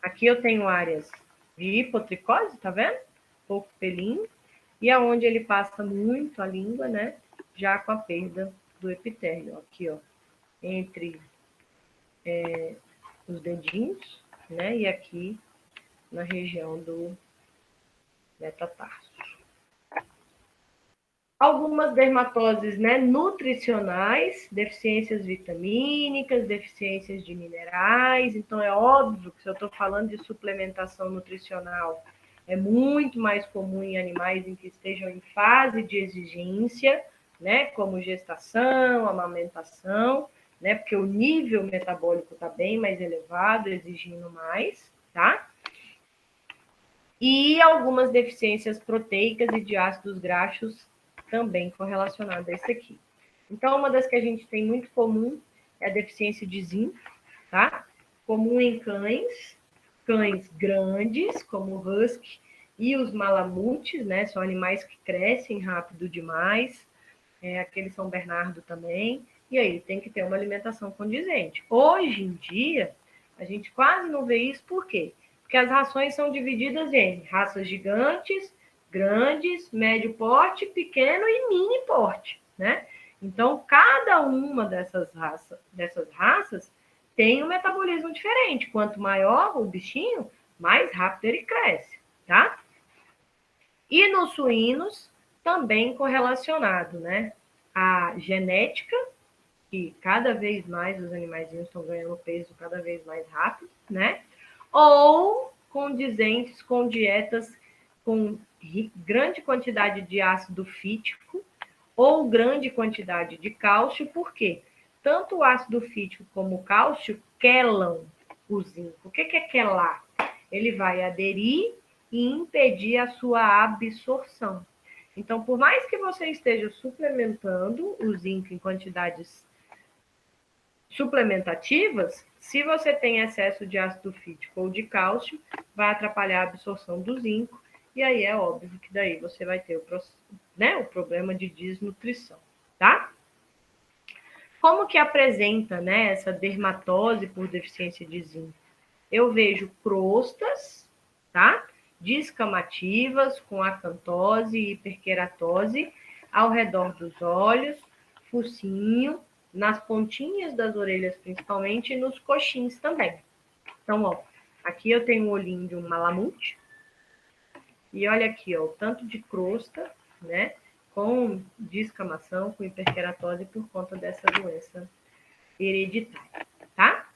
Aqui eu tenho áreas de hipotricose, tá vendo? Pouco pelinho. E aonde ele passa muito a língua, né? Já com a perda do epitélio. Aqui, ó. Entre os dedinhos, né? E aqui na região do metatarso. Algumas dermatoses, né, nutricionais, deficiências vitamínicas, deficiências de minerais. Então, é óbvio que se eu estou falando de suplementação nutricional, é muito mais comum em animais em que estejam em fase de exigência, né, como gestação, amamentação, né, porque o nível metabólico está bem mais elevado, exigindo mais, tá? E algumas deficiências proteicas e de ácidos graxos também correlacionado a isso aqui. Então, uma das que a gente tem muito comum é a deficiência de zinco, tá? Comum em cães grandes, como o husky e os malamutes, né? São animais que crescem rápido demais, aquele São Bernardo também, e aí tem que ter uma alimentação condizente. Hoje em dia, a gente quase não vê isso, por quê? Porque as rações são divididas em raças gigantes, grandes, médio porte, pequeno e mini porte, né? Então, cada uma dessas raças tem um metabolismo diferente. Quanto maior o bichinho, mais rápido ele cresce, tá? E nos suínos, também correlacionado, né? A genética, que cada vez mais os animaizinhos estão ganhando peso cada vez mais rápido, né? Ou condizentes com dietas com grande quantidade de ácido fítico ou grande quantidade de cálcio, por quê? tanto o ácido fítico como o cálcio quelam o zinco. O que é quelar? Ele vai aderir e impedir a sua absorção. Então, por mais que você esteja suplementando o zinco em quantidades suplementativas, se você tem excesso de ácido fítico ou de cálcio, vai atrapalhar a absorção do zinco, e aí é óbvio que daí você vai ter o problema de desnutrição, tá? Como que apresenta, né, essa dermatose por deficiência de zinco? Eu vejo crostas, tá? Descamativas, com acantose e hiperqueratose ao redor dos olhos, focinho, nas pontinhas das orelhas principalmente e nos coxins também. Então, ó, aqui eu tenho o olhinho de um malamute. E olha aqui, ó, o tanto de crosta, né? Com descamação, com hiperqueratose por conta dessa doença hereditária, tá?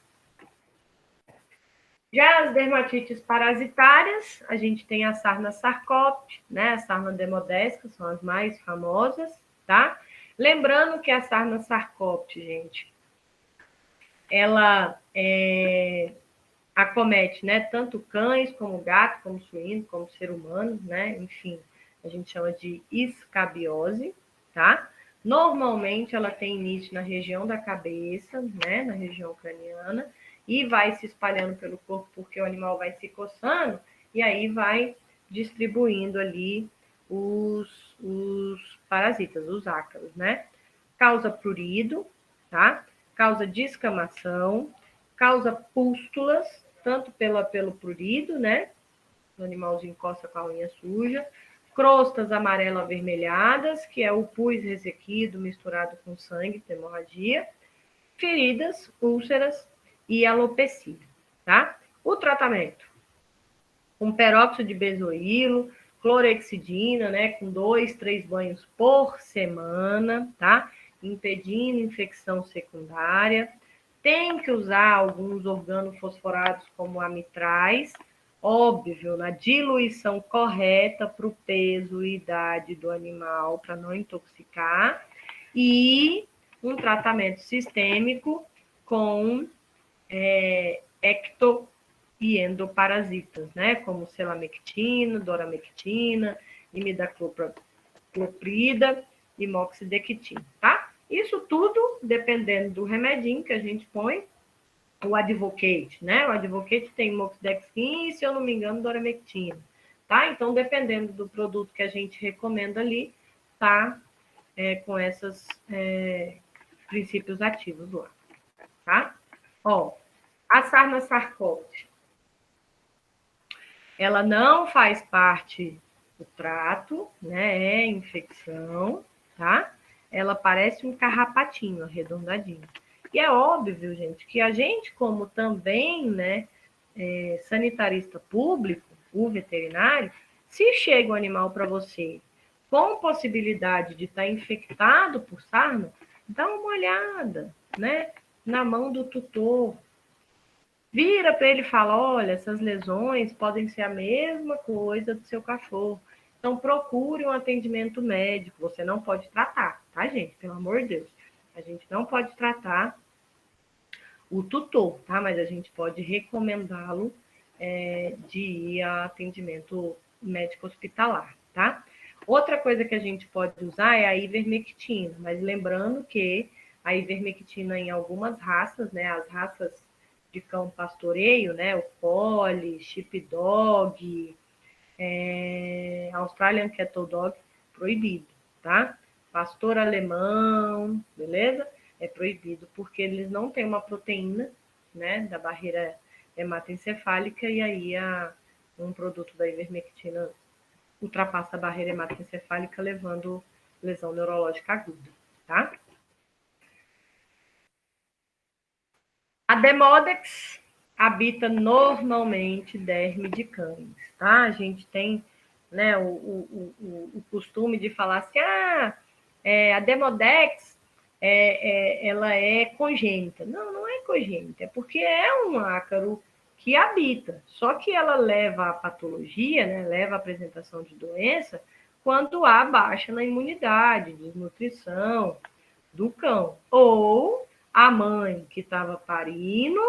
Já as dermatites parasitárias, a gente tem a sarna sarcópte, né? A sarna demodésica, são as mais famosas, tá? Lembrando que a sarna sarcópte, gente, ela acomete, né? Tanto cães, como gato, como suíno, como ser humano, né? Enfim, a gente chama de escabiose, tá? Normalmente ela tem início na região da cabeça, né? Na região craniana, e vai se espalhando pelo corpo porque o animal vai se coçando e aí vai distribuindo ali os parasitas, os ácaros, né? Causa prurido, tá? Causa descamação, causa pústulas, tanto pelo prurido, né? O animalzinho encosta com a unha suja, crostas amarelo-avermelhadas, que é o pus ressequido misturado com sangue, hemorragia, feridas, úlceras e alopecia, tá? O tratamento, com peróxido de benzoílo, clorexidina, né, com 2, 3 banhos por semana, tá? Impedindo infecção secundária. Tem que usar alguns organofosforados como amitraz, óbvio, na diluição correta para o peso e idade do animal, para não intoxicar, e um tratamento sistêmico com ecto e endoparasitas, né? Como selamectina, doramectina, imidacloprida e moxidectina, tá? Isso tudo dependendo do remedinho que a gente põe. O Advocate, né? O Advocate tem moxidectin e, se eu não me engano, doramectina, tá? Então, dependendo do produto que a gente recomenda ali, tá? Com esses princípios ativos lá, tá? Ó, a sarna sarcóptica, ela não faz parte do trato, né? É infecção, tá? Ela parece um carrapatinho arredondadinho. E é óbvio, gente, que a gente, como também, né, sanitarista público, o veterinário, se chega um animal para você com possibilidade de estar infectado por sarna, dá uma olhada, né, na mão do tutor. Vira para ele e fala, olha, essas lesões podem ser a mesma coisa do seu cachorro. Então, procure um atendimento médico. Você não pode tratar, tá, gente? Pelo amor de Deus. A gente não pode tratar o tutor, tá? Mas a gente pode recomendá-lo de ir a atendimento médico hospitalar, tá? Outra coisa que a gente pode usar é a ivermectina, mas lembrando que a ivermectina em algumas raças, né? As raças de cão pastoreio, né? O Collie, Sheepdog, Australian Cattle Dog, proibido, tá? Pastor alemão, beleza? É proibido, porque eles não têm uma proteína, né, da barreira hematoencefálica, e aí um produto da ivermectina ultrapassa a barreira hematoencefálica, levando lesão neurológica aguda, tá? A Demodex habita normalmente derme de cães, tá? A gente tem, né, o costume de falar assim, a Demodex ela é congênita. Não, não é congênita, é porque é um ácaro que habita. Só que ela leva à patologia, né, leva à apresentação de doença quando há baixa na imunidade, desnutrição do cão. Ou A mãe que estava parindo,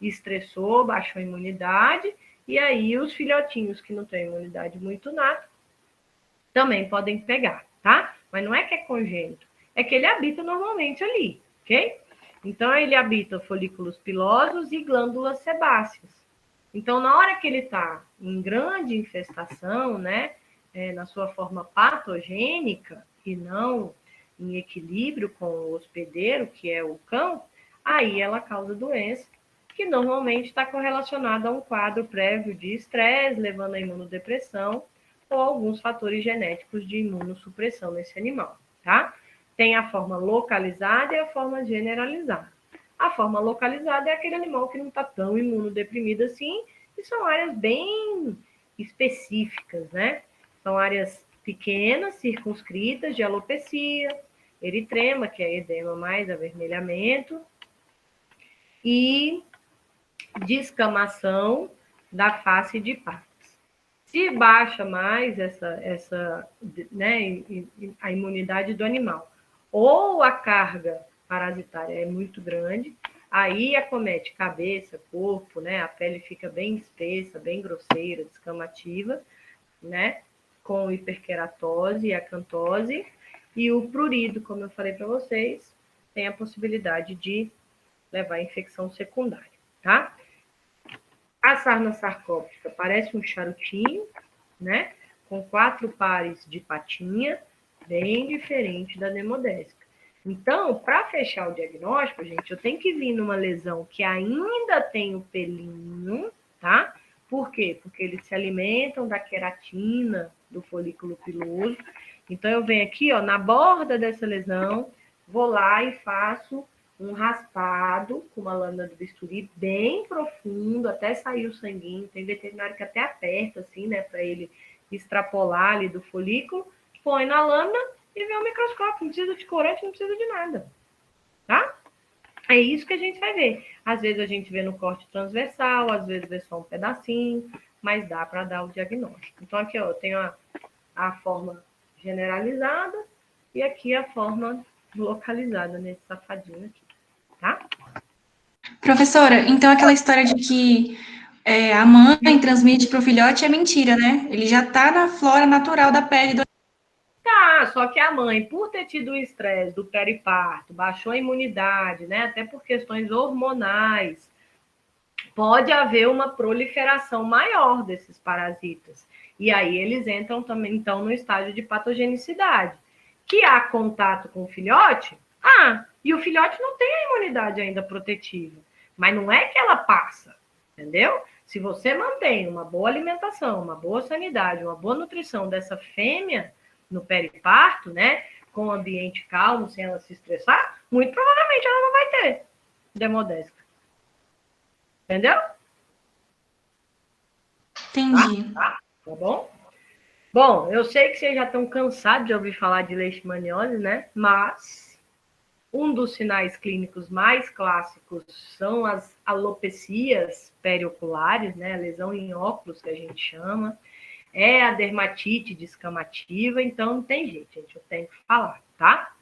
estressou, baixou a imunidade, e aí os filhotinhos que não têm imunidade muito nata também podem pegar, tá? Mas não é que é congênito, é que ele habita normalmente ali, ok? Então, ele habita folículos pilosos e glândulas sebáceas. Então, na hora que ele está em grande infestação, né, na sua forma patogênica e não em equilíbrio com o hospedeiro, que é o cão, aí ela causa doença, que normalmente está correlacionada a um quadro prévio de estresse, levando à imunodepressão, ou alguns fatores genéticos de imunossupressão nesse animal, tá? Tem a forma localizada e a forma generalizada. A forma localizada é aquele animal que não está tão imunodeprimido assim, e são áreas bem específicas, né? São áreas pequenas, circunscritas, de alopecia, eritrema, que é edema mais avermelhamento, e descamação da face de patas. Se baixa mais né, a imunidade do animal, ou a carga parasitária é muito grande, aí acomete cabeça, corpo, né? A pele fica bem espessa, bem grosseira, descamativa, né? Com hiperqueratose e acantose. E o prurido, como eu falei para vocês, tem a possibilidade de levar a infecção secundária, tá? A sarna sarcóptica parece um charutinho, né? Com 4 pares de patinha, bem diferente da demodésica. Então, para fechar o diagnóstico, gente, eu tenho que vir numa lesão que ainda tem o pelinho, tá? Por quê? Porque eles se alimentam da queratina do folículo piloso. Então, eu venho aqui, ó, na borda dessa lesão, vou lá e faço um raspado com uma lâmina do bisturi bem profundo, até sair o sanguinho. Tem veterinário que até aperta, assim, né, para ele extrapolar ali do folículo, põe na lâmina e vê o microscópio. Não precisa de corante, não precisa de nada, tá? É isso que a gente vai ver. Às vezes a gente vê no corte transversal, às vezes vê só um pedacinho, mas dá para dar o diagnóstico. Então, aqui, ó, eu tenho a forma generalizada e aqui a forma localizada nesse safadinho aqui, tá? Professora, então aquela história de que a mãe transmite para o filhote é mentira, né? Ele já está na flora natural da pele do... Tá, só que a mãe, por ter tido o estresse do periparto, baixou a imunidade, né? Até por questões hormonais, pode haver uma proliferação maior desses parasitas. E aí eles entram também, então, no estágio de patogenicidade. Que há contato com o filhote? E o filhote não tem a imunidade ainda protetiva. Mas não é que ela passa, entendeu? Se você mantém uma boa alimentação, uma boa sanidade, uma boa nutrição dessa fêmea no periparto, né? Com um ambiente calmo, sem ela se estressar, muito provavelmente ela não vai ter demodésica. Entendeu? Entendi. Tá bom? Bom, eu sei que vocês já estão cansados de ouvir falar de leishmaniose, né? Mas um dos sinais clínicos mais clássicos são as alopecias perioculares, né? A lesão em óculos, que a gente chama. É a dermatite descamativa, então não tem jeito, gente. Eu tenho que falar, tá?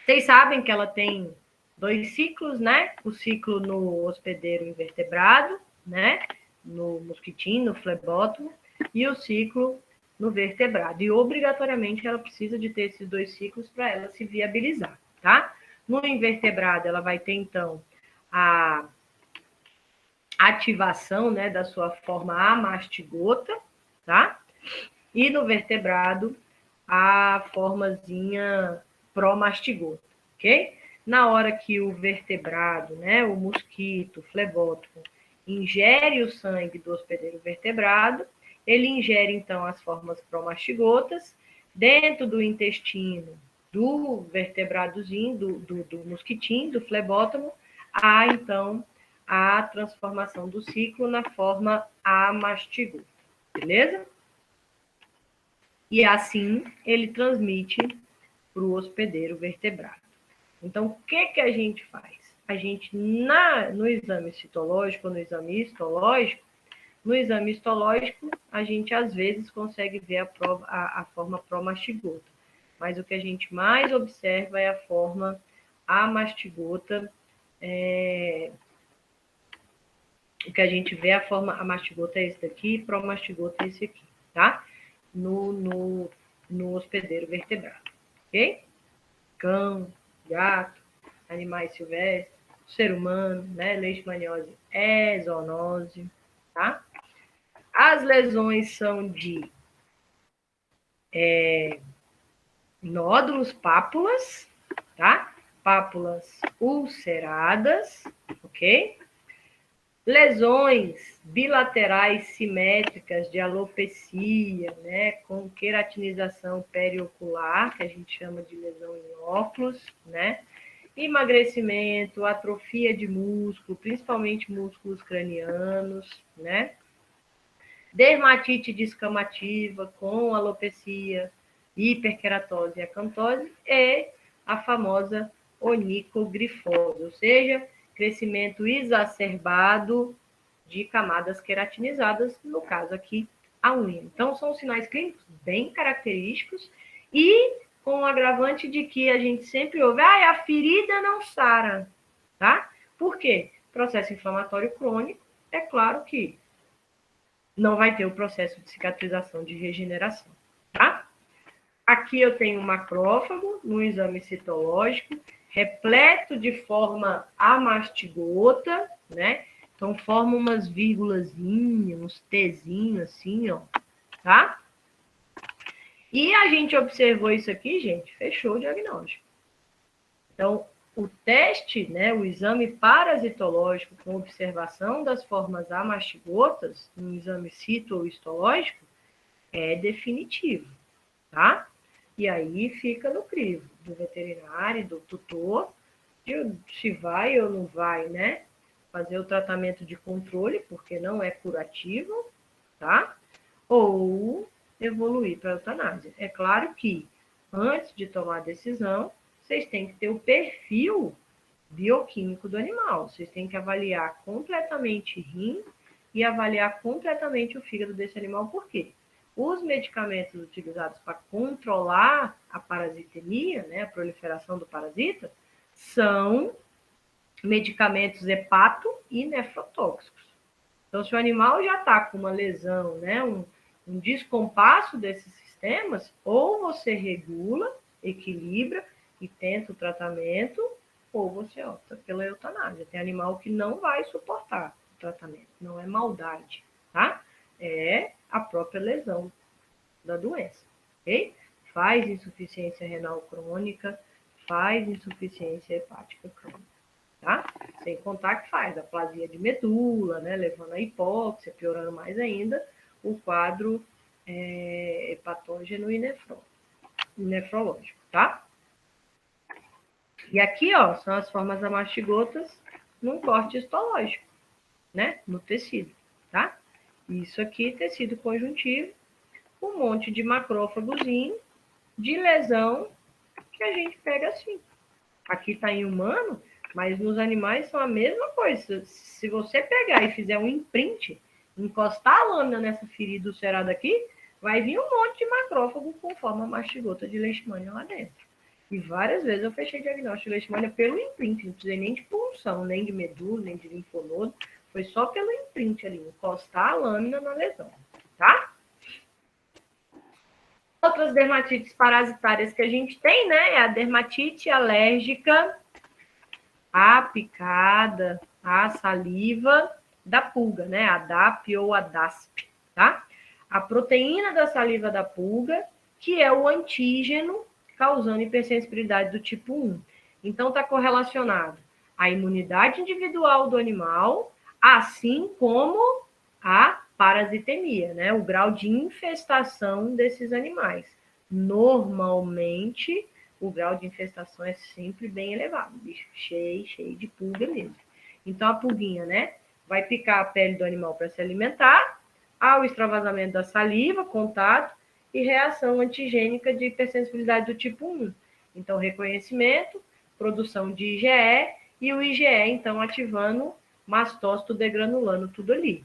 Vocês sabem que ela tem 2 ciclos, né? O ciclo no hospedeiro invertebrado, né? No mosquitinho, no flebótomo, e o ciclo no vertebrado. E obrigatoriamente ela precisa de ter esses 2 ciclos para ela se viabilizar, tá? No invertebrado, ela vai ter, então, a ativação, né, da sua forma amastigota, tá? E no vertebrado, a formazinha promastigota, ok? Na hora que o vertebrado, né, o mosquito, o flebótomo, ingere o sangue do hospedeiro vertebrado, ele ingere, então, as formas promastigotas dentro do intestino do vertebradozinho, do mosquitinho, do flebótomo, há, então, a transformação do ciclo na forma amastigota, beleza? E assim ele transmite para o hospedeiro vertebrado. Então, o que a gente faz? A gente, no exame citológico, no exame histológico, a gente às vezes consegue ver a forma promastigota. Mas o que a gente mais observa é a forma a mastigota, o que a gente vê, a mastigota é esse daqui, promastigota é esse aqui, tá? No hospedeiro vertebrado, ok? Cão, gato, animais silvestres, ser humano, né? Leishmaniose é zoonose, tá? As lesões são de nódulos, pápulas, tá? Pápulas ulceradas, ok? Lesões bilaterais simétricas de alopecia, né? Com queratinização periocular, que a gente chama de lesão em óculos, né? Emagrecimento, atrofia de músculo, principalmente músculos cranianos, né? Dermatite descamativa com alopecia, hiperkeratose e acantose e a famosa onicogrifose, ou seja, crescimento exacerbado de camadas queratinizadas, no caso aqui, a unha. Então, são sinais clínicos bem característicos e com o agravante de que a gente sempre ouve, a ferida não sara, tá? Por quê? Processo inflamatório crônico, é claro que não vai ter o processo de cicatrização, de regeneração, tá? Aqui eu tenho um macrófago no exame citológico, repleto de forma amastigota, né? Então, forma umas vírgulazinhas, uns Tzinhos assim, ó, tá? E a gente observou isso aqui, gente, fechou o diagnóstico. Então, o teste, né, o exame parasitológico com observação das formas amastigotas, um exame cito ou histológico, é definitivo, tá? E aí fica no crivo do veterinário, do tutor, de se vai ou não vai, né? Fazer o tratamento de controle, porque não é curativo, tá? Ou evoluir para a eutanásia. É claro que, antes de tomar a decisão, vocês têm que ter o perfil bioquímico do animal. Vocês têm que avaliar completamente rim e avaliar completamente o fígado desse animal. Por quê? Os medicamentos utilizados para controlar a parasitemia, né, a proliferação do parasita, são medicamentos hepato e nefrotóxicos. Então, se o animal já está com uma lesão, né, um descompasso desses sistemas, ou você regula, equilibra e tenta o tratamento, ou você opta pela eutanásia. Tem animal que não vai suportar o tratamento, não é maldade, tá? É a própria lesão da doença, ok? Faz insuficiência renal crônica, faz insuficiência hepática crônica, tá? Sem contar que faz aplasia de medula, né? Levando a hipóxia, piorando mais ainda o quadro hepatógeno e nefrológico, tá? E aqui, ó, são as formas amastigotas num corte histológico, né? No tecido, tá? Isso aqui, tecido conjuntivo, um monte de macrófagozinho de lesão que a gente pega assim. Aqui tá em humano, mas nos animais são a mesma coisa. Se você pegar e fizer um imprint, encostar a lâmina nessa ferida ulcerada aqui, vai vir um monte de macrófago com forma mastigota de leishmania lá dentro. E várias vezes eu fechei diagnóstico de leishmania pelo imprint, não precisei nem de punção, nem de medula, nem de linfonodo, foi só pelo imprint ali, encostar a lâmina na lesão, tá? Outras dermatites parasitárias que a gente tem, né, é a dermatite alérgica à picada, à saliva da pulga, né, a DAP ou a DASP, tá? A proteína da saliva da pulga, que é o antígeno causando hipersensibilidade do tipo 1. Então, está correlacionado à imunidade individual do animal, assim como a parasitemia, né? O grau de infestação desses animais. Normalmente, o grau de infestação é sempre bem elevado, bicho cheio de pulga mesmo. Então, a pulguinha, né, vai picar a pele do animal para se alimentar, há o extravasamento da saliva, contato, e reação antigênica de hipersensibilidade do tipo 1. Então, reconhecimento, produção de IgE, e o IgE, então, ativando mastócito degranulando tudo ali.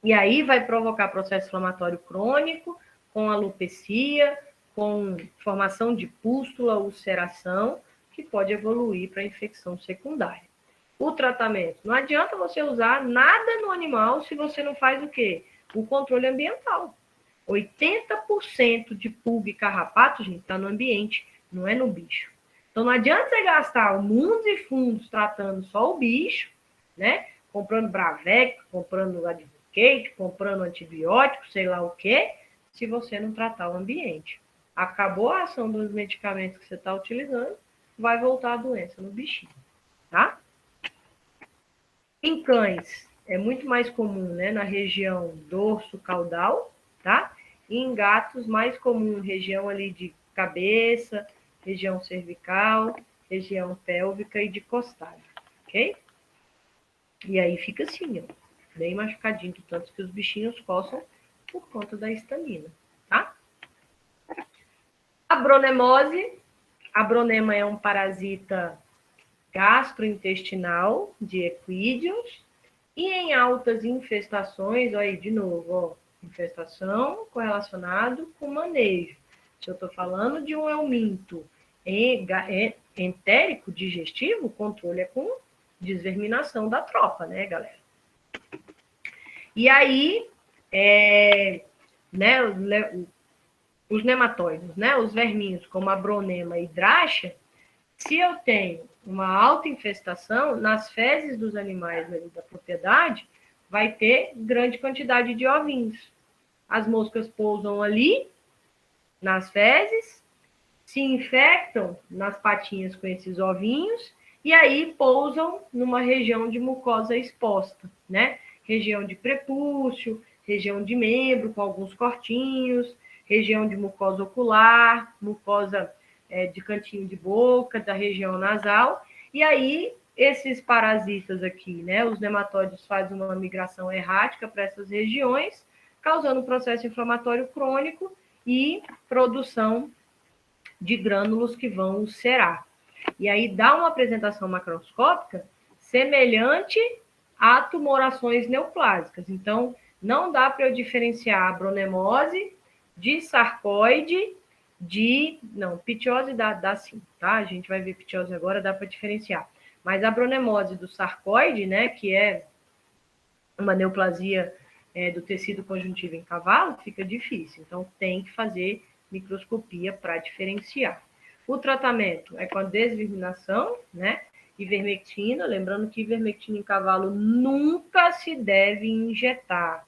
E aí vai provocar processo inflamatório crônico, com alopecia, com formação de pústula, ulceração, que pode evoluir para infecção secundária. O tratamento. Não adianta você usar nada no animal se você não faz o quê? O controle ambiental. 80% de pulga e carrapato, gente, está no ambiente, não é no bicho. Então, não adianta você gastar mundos e fundos tratando só o bicho, né? Comprando Bravec, comprando Advocate, comprando antibiótico, sei lá o quê, se você não tratar o ambiente. Acabou a ação dos medicamentos que você está utilizando, vai voltar a doença no bichinho, tá? Em cães, é muito mais comum, né? Na região dorso-caudal, tá? E em gatos, mais comum, região ali de cabeça, região cervical, região pélvica e de costado, ok? E aí fica assim, ó, bem machucadinho, tanto que os bichinhos coçam por conta da histamina, tá? A bronemose. A bronema é um parasita gastrointestinal de equídeos e em altas infestações, olha aí de novo, ó, infestação correlacionado com manejo. Se eu estou falando de um euminto entérico digestivo, o controle é com desverminação da tropa, né, galera? E aí, né, os nematóides, né, os verminhos, como a bronema e dracha, se eu tenho uma alta infestação, nas fezes dos animais ali da propriedade, vai ter grande quantidade de ovinhos. As moscas pousam ali, nas fezes, se infectam nas patinhas com esses ovinhos, e aí pousam numa região de mucosa exposta, né? Região de prepúcio, região de membro com alguns cortinhos, região de mucosa ocular, mucosa de cantinho de boca, da região nasal, e aí esses parasitas aqui, né, os nematóides fazem uma migração errática para essas regiões, causando um processo inflamatório crônico e produção de grânulos que vão ulcerar. E aí dá uma apresentação macroscópica semelhante a tumorações neoplásicas. Então, não dá para eu diferenciar a bronemose de sarcoide, pitiose dá sim, tá? A gente vai ver pitiose agora, dá para diferenciar. Mas a bronemose do sarcoide, né, que é uma neoplasia do tecido conjuntivo em cavalo, fica difícil. Então, tem que fazer microscopia para diferenciar. O tratamento é com a desverminação, né? Ivermectina, lembrando que ivermectina em cavalo nunca se deve injetar.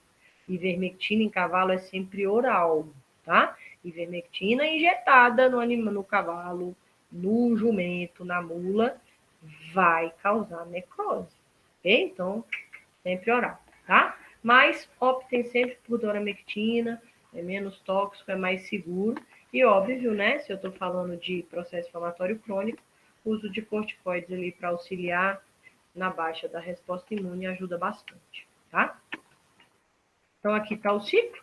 Ivermectina em cavalo é sempre oral, tá? Ivermectina injetada no cavalo, no jumento, na mula, vai causar necrose, ok? Então, sempre oral, tá? Mas optem sempre por doramectina, é menos tóxico, é mais seguro. E óbvio, né? Se eu estou falando de processo inflamatório crônico, uso de corticoides ali para auxiliar na baixa da resposta imune ajuda bastante, tá? Então, aqui está o ciclo,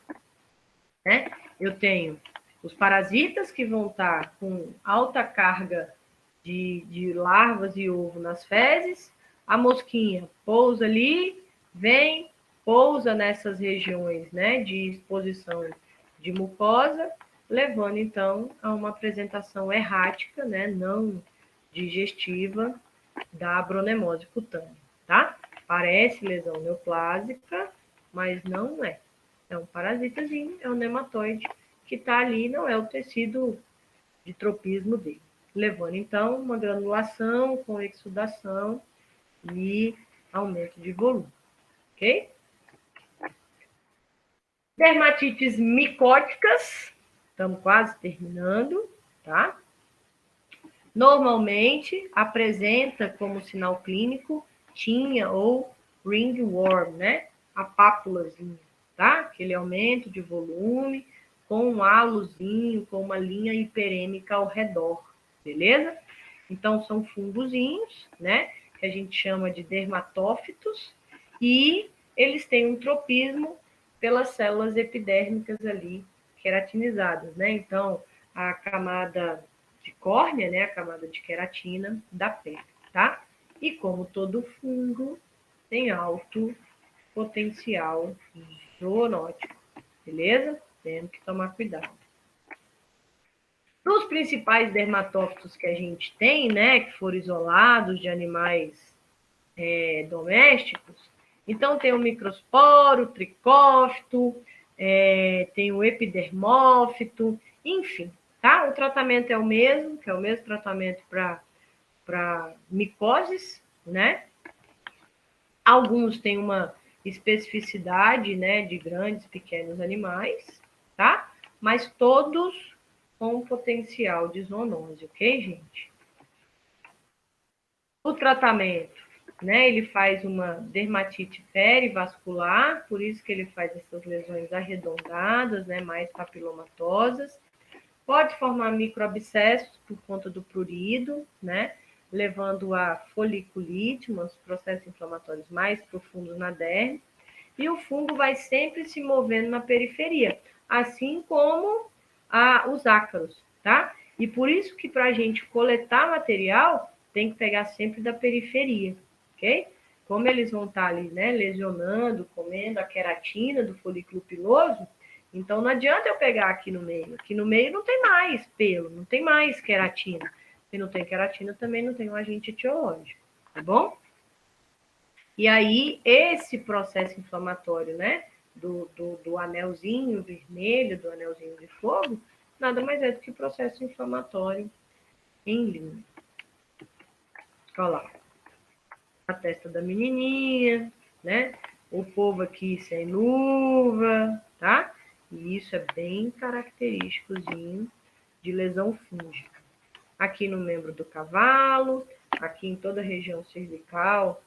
né? Eu tenho os parasitas que vão estar com alta carga de larvas e ovo nas fezes, a mosquinha pousa ali, vem, pousa nessas regiões, né, de exposição de mucosa, levando, então, a uma apresentação errática, né, não digestiva da bronemose cutânea, tá? Parece lesão neoplásica, mas não é. É um parasitazinho, é um nematóide que está ali, não é o tecido de tropismo dele. Levando, então, uma granulação com exudação e aumento de volume, ok? Dermatites micóticas, estamos quase terminando, tá? Normalmente, apresenta como sinal clínico tinha ou ringworm, né? A pápulazinha, tá? Aquele aumento de volume com um halozinho, com uma linha hiperêmica ao redor, beleza? Então, são fungozinhos, né? Que a gente chama de dermatófitos, e eles têm um tropismo pelas células epidérmicas ali, queratinizadas, né? Então, a camada de córnea, né? A camada de queratina da pele, tá? E como todo fungo, tem alto potencial zoonótico, beleza? Temos que tomar cuidado. Os principais dermatófitos que a gente tem, né, que foram isolados de animais domésticos, então tem o microsporo, o tricófito, tem o epidermófito, enfim, tá? O tratamento é o mesmo, que é o mesmo tratamento para micoses, né? Alguns têm uma especificidade, né, de grandes e pequenos animais, tá? Mas todos com potencial de zoonose, ok, gente? O tratamento, né, ele faz uma dermatite perivascular, por isso que ele faz essas lesões arredondadas, né, mais papilomatosas. Pode formar microabscessos por conta do prurido, né, levando a foliculite, uns processos inflamatórios mais profundos na derme. E o fungo vai sempre se movendo na periferia, assim como os ácaros, tá? E por isso que para a gente coletar material, tem que pegar sempre da periferia, ok? Como eles vão estar ali, né, lesionando, comendo a queratina do folículo piloso, então não adianta eu pegar aqui no meio. Aqui no meio não tem mais pelo, não tem mais queratina. Se não tem queratina, também não tem um agente etiológico, tá bom? E aí, esse processo inflamatório, né, do anelzinho vermelho, do anelzinho de fogo, nada mais é do que processo inflamatório em linha. Olha lá, a testa da menininha, né, o povo aqui sem luva, tá? E isso é bem característicozinho de lesão fúngica. Aqui no membro do cavalo, aqui em toda a região cervical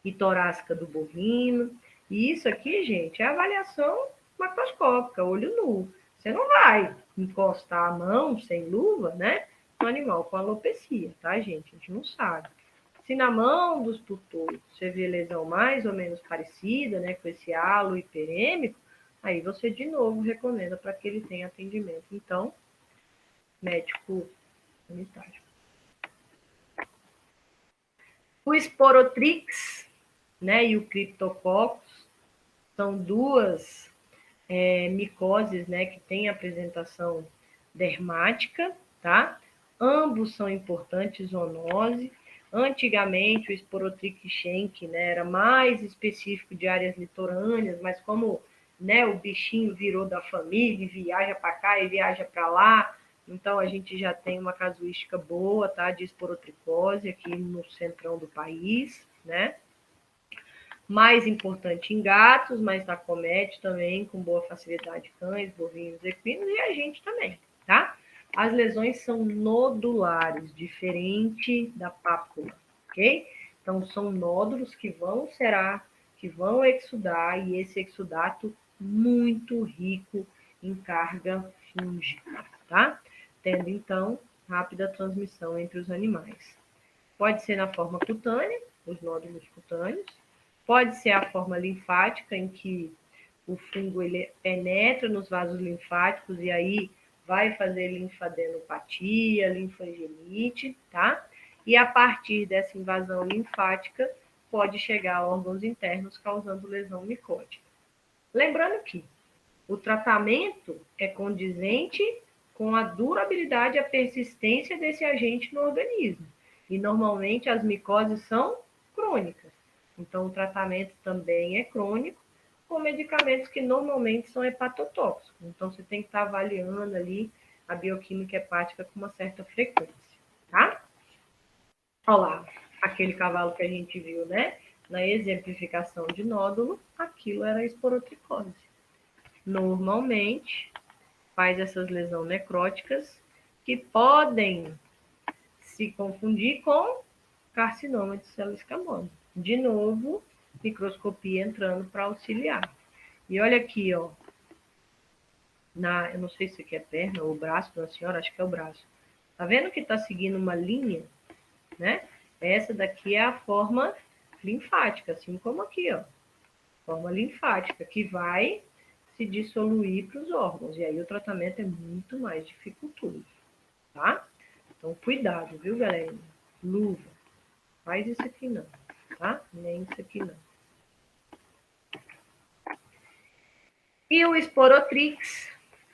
e torácica do bovino. E isso aqui, gente, é avaliação macroscópica, olho nu. Você não vai encostar a mão sem luva, né, no animal com alopecia, tá, gente? A gente não sabe. Se na mão dos tutores você vê lesão mais ou menos parecida, né, com esse halo hiperêmico, aí você de novo recomenda para que ele tenha atendimento, então, médico sanitário. O Sporotrix, né, e o Cryptococcus são duas micoses, né, que têm apresentação dermática, tá? Ambos são importantes zoonose. Antigamente, o Sporotrix schenck, né, era mais específico de áreas litorâneas, mas como, né, o bichinho virou da família, viaja para cá e viaja para lá, então a gente já tem uma casuística boa, tá, de esporotricose aqui no centrão do país, né? Mais importante em gatos, mas acomete também com boa facilidade cães, bovinos, equinos e a gente também, tá? As lesões são nodulares, diferente da pápula, ok? Então, são nódulos que vão exudar, e esse exudato muito rico em carga fúngica, tá? Tendo, então, rápida transmissão entre os animais. Pode ser na forma cutânea, os nódulos cutâneos, pode ser a forma linfática, em que o fungo ele penetra nos vasos linfáticos e aí vai fazer linfadenopatia, linfangielite, tá? E a partir dessa invasão linfática, pode chegar a órgãos internos causando lesão micótica. Lembrando que o tratamento é condizente com a durabilidade e a persistência desse agente no organismo. E normalmente as micoses são crônicas. Então, o tratamento também é crônico, com medicamentos que normalmente são hepatotóxicos. Então, você tem que estar avaliando ali a bioquímica hepática com uma certa frequência, tá? Olha lá, aquele cavalo que a gente viu, né? Na exemplificação de nódulo, aquilo era esporotricose. Normalmente, faz essas lesões necróticas que podem se confundir com carcinoma de célula escamosa. De novo, microscopia entrando para auxiliar. E olha aqui, ó. Eu não sei se aqui é perna ou braço da senhora, acho que é o braço. Tá vendo que tá seguindo uma linha, né? Essa daqui é a forma linfática, assim como aqui, ó. Forma linfática, que vai se dissoluir para os órgãos. E aí o tratamento é muito mais dificultoso, tá? Então, cuidado, viu, galera? Luva. Faz isso aqui não, tá? Nem isso aqui não. E o Sporotrix,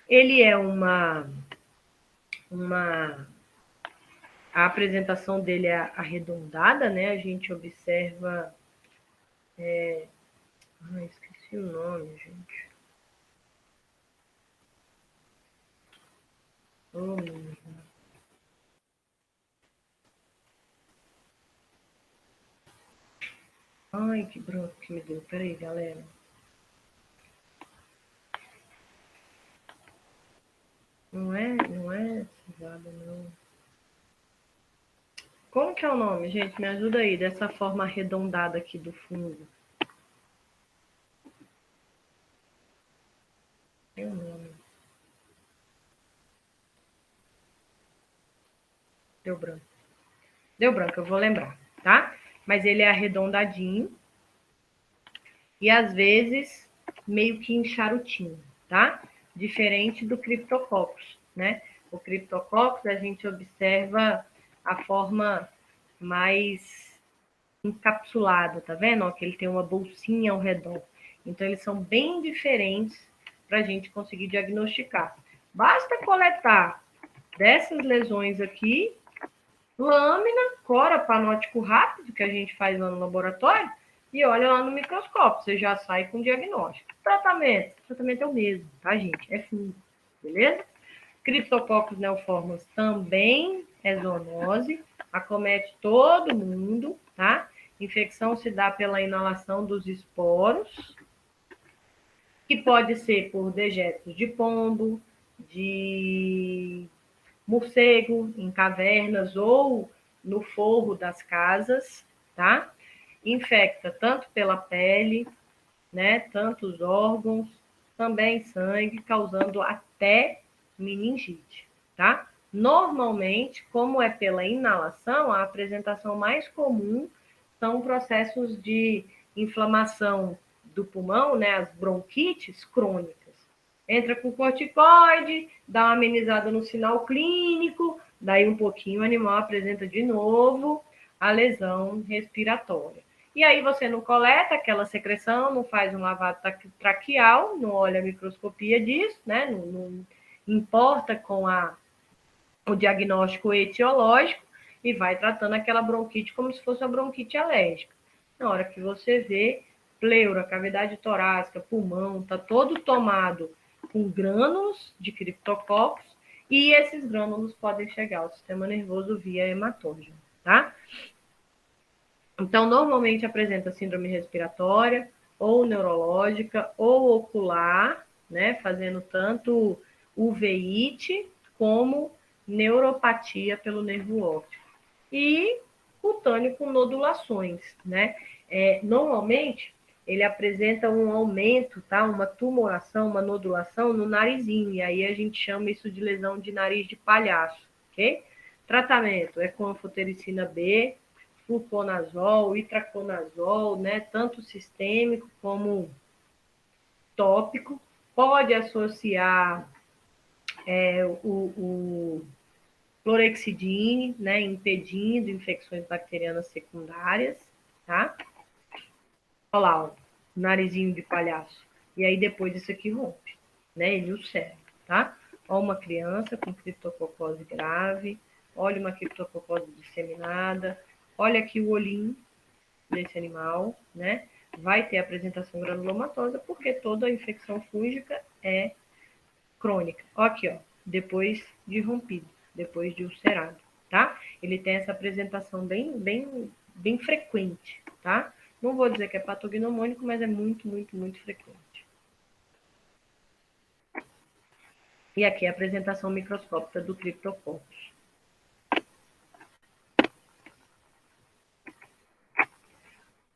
ele é uma A apresentação dele é arredondada, né? A gente observa... esqueci o nome, gente. Oh, ai, que branco que me deu. Peraí, galera. Não é cevada, não. Como que é o nome, gente? Me ajuda aí, dessa forma arredondada aqui do fungo. Tem um nome. Deu branco. Deu branco, eu vou lembrar, tá? Mas ele é arredondadinho e, às vezes, meio que em charutinho, tá? Diferente do Cryptococcus, né? O Cryptococcus, a gente observa a forma mais encapsulada, tá vendo? Ó, que ele tem uma bolsinha ao redor. Então, eles são bem diferentes para a gente conseguir diagnosticar. Basta coletar dessas lesões aqui, lâmina, cora panótico rápido, que a gente faz lá no laboratório, e olha lá no microscópio, você já sai com diagnóstico. Tratamento é o mesmo, tá, gente? É fungo, beleza? Cryptococcus neoformans também é zoonose, acomete todo mundo, tá? Infecção se dá pela inalação dos esporos, que pode ser por dejetos de pombo, de morcego em cavernas ou no forro das casas, tá? Infecta tanto pela pele, né, tanto os órgãos, também sangue, causando até meningite, tá? Normalmente, como é pela inalação, a apresentação mais comum são processos de inflamação do pulmão, né, as bronquites crônicas. Entra com corticoide, dá uma amenizada no sinal clínico, daí um pouquinho o animal apresenta de novo a lesão respiratória. E aí você não coleta aquela secreção, não faz um lavado traqueal, não olha a microscopia disso, né? Não importa com o diagnóstico etiológico e vai tratando aquela bronquite como se fosse uma bronquite alérgica. Na hora que você vê, pleura, cavidade torácica, pulmão, está todo tomado com grânulos de criptococcus e esses grânulos podem chegar ao sistema nervoso via hematógeno, tá? Então, normalmente apresenta síndrome respiratória, ou neurológica, ou ocular, né? Fazendo tanto uveíte como neuropatia pelo nervo óptico. E cutâneo com nodulações, né? Normalmente, ele apresenta um aumento, tá? Uma tumoração, uma nodulação no narizinho, e aí a gente chama isso de lesão de nariz de palhaço, ok? Tratamento é com anfotericina B, fluconazol, itraconazol, né? Tanto sistêmico como tópico. Pode associar o clorexidine, né? Impedindo infecções bacterianas secundárias, tá? Olha lá, ó, o narizinho de palhaço. E aí depois isso aqui rompe, né? Ele ulcera, tá? Olha uma criança com criptococose grave, olha uma criptococose disseminada, olha aqui o olhinho desse animal, né? Vai ter apresentação granulomatosa porque toda infecção fúngica é crônica. Ó aqui, ó, depois de rompido, depois de ulcerado, tá? Ele tem essa apresentação bem frequente, tá? Não vou dizer que é patognomônico, mas é muito, muito, muito frequente. E aqui a apresentação microscópica do Cryptococcus.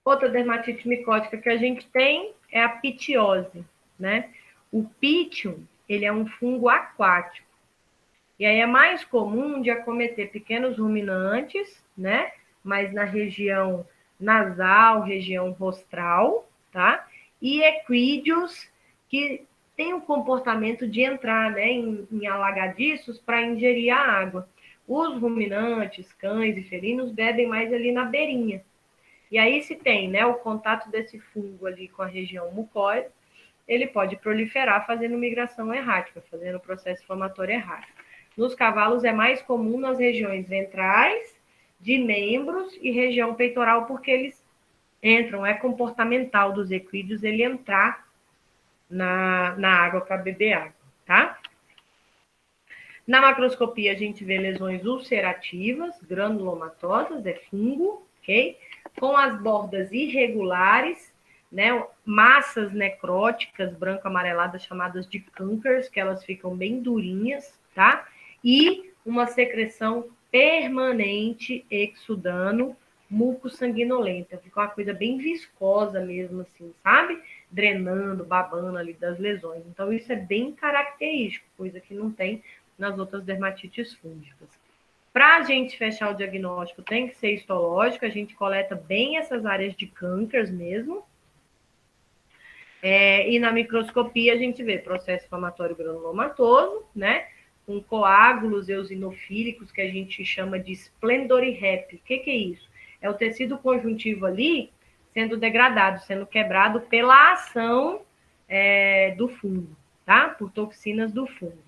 Outra dermatite micótica que a gente tem é a pitiose, né? O pitium, ele é um fungo aquático. E aí é mais comum de acometer pequenos ruminantes, né? Mas na região nasal, região rostral, tá? E equídeos que tem o comportamento de entrar, né, em alagadiços para ingerir a água. Os ruminantes, cães e felinos bebem mais ali na beirinha. E aí se tem, né, o contato desse fungo ali com a região mucosa, ele pode proliferar fazendo migração errática, fazendo processo inflamatório errático. Nos cavalos é mais comum nas regiões ventrais, de membros e região peitoral, porque eles entram, é comportamental dos equídeos ele entrar na água para beber água, tá? Na macroscopia, a gente vê lesões ulcerativas, granulomatosas, é fungo, ok? Com as bordas irregulares, né? Massas necróticas branco-amareladas chamadas de cankers, que elas ficam bem durinhas, tá? E uma secreção permanente exudando muco sanguinolenta. Fica uma coisa bem viscosa mesmo, assim, sabe? Drenando, babando ali das lesões. Então, isso é bem característico, coisa que não tem nas outras dermatites fúngicas. Para a gente fechar o diagnóstico, tem que ser histológico, a gente coleta bem essas áreas de cancers mesmo. E na microscopia a gente vê processo inflamatório granulomatoso, né? Com coágulos eosinofílicos, que a gente chama de Splendori-Rep. O que é isso? É o tecido conjuntivo ali sendo degradado, sendo quebrado pela ação do fungo, tá? Por toxinas do fungo.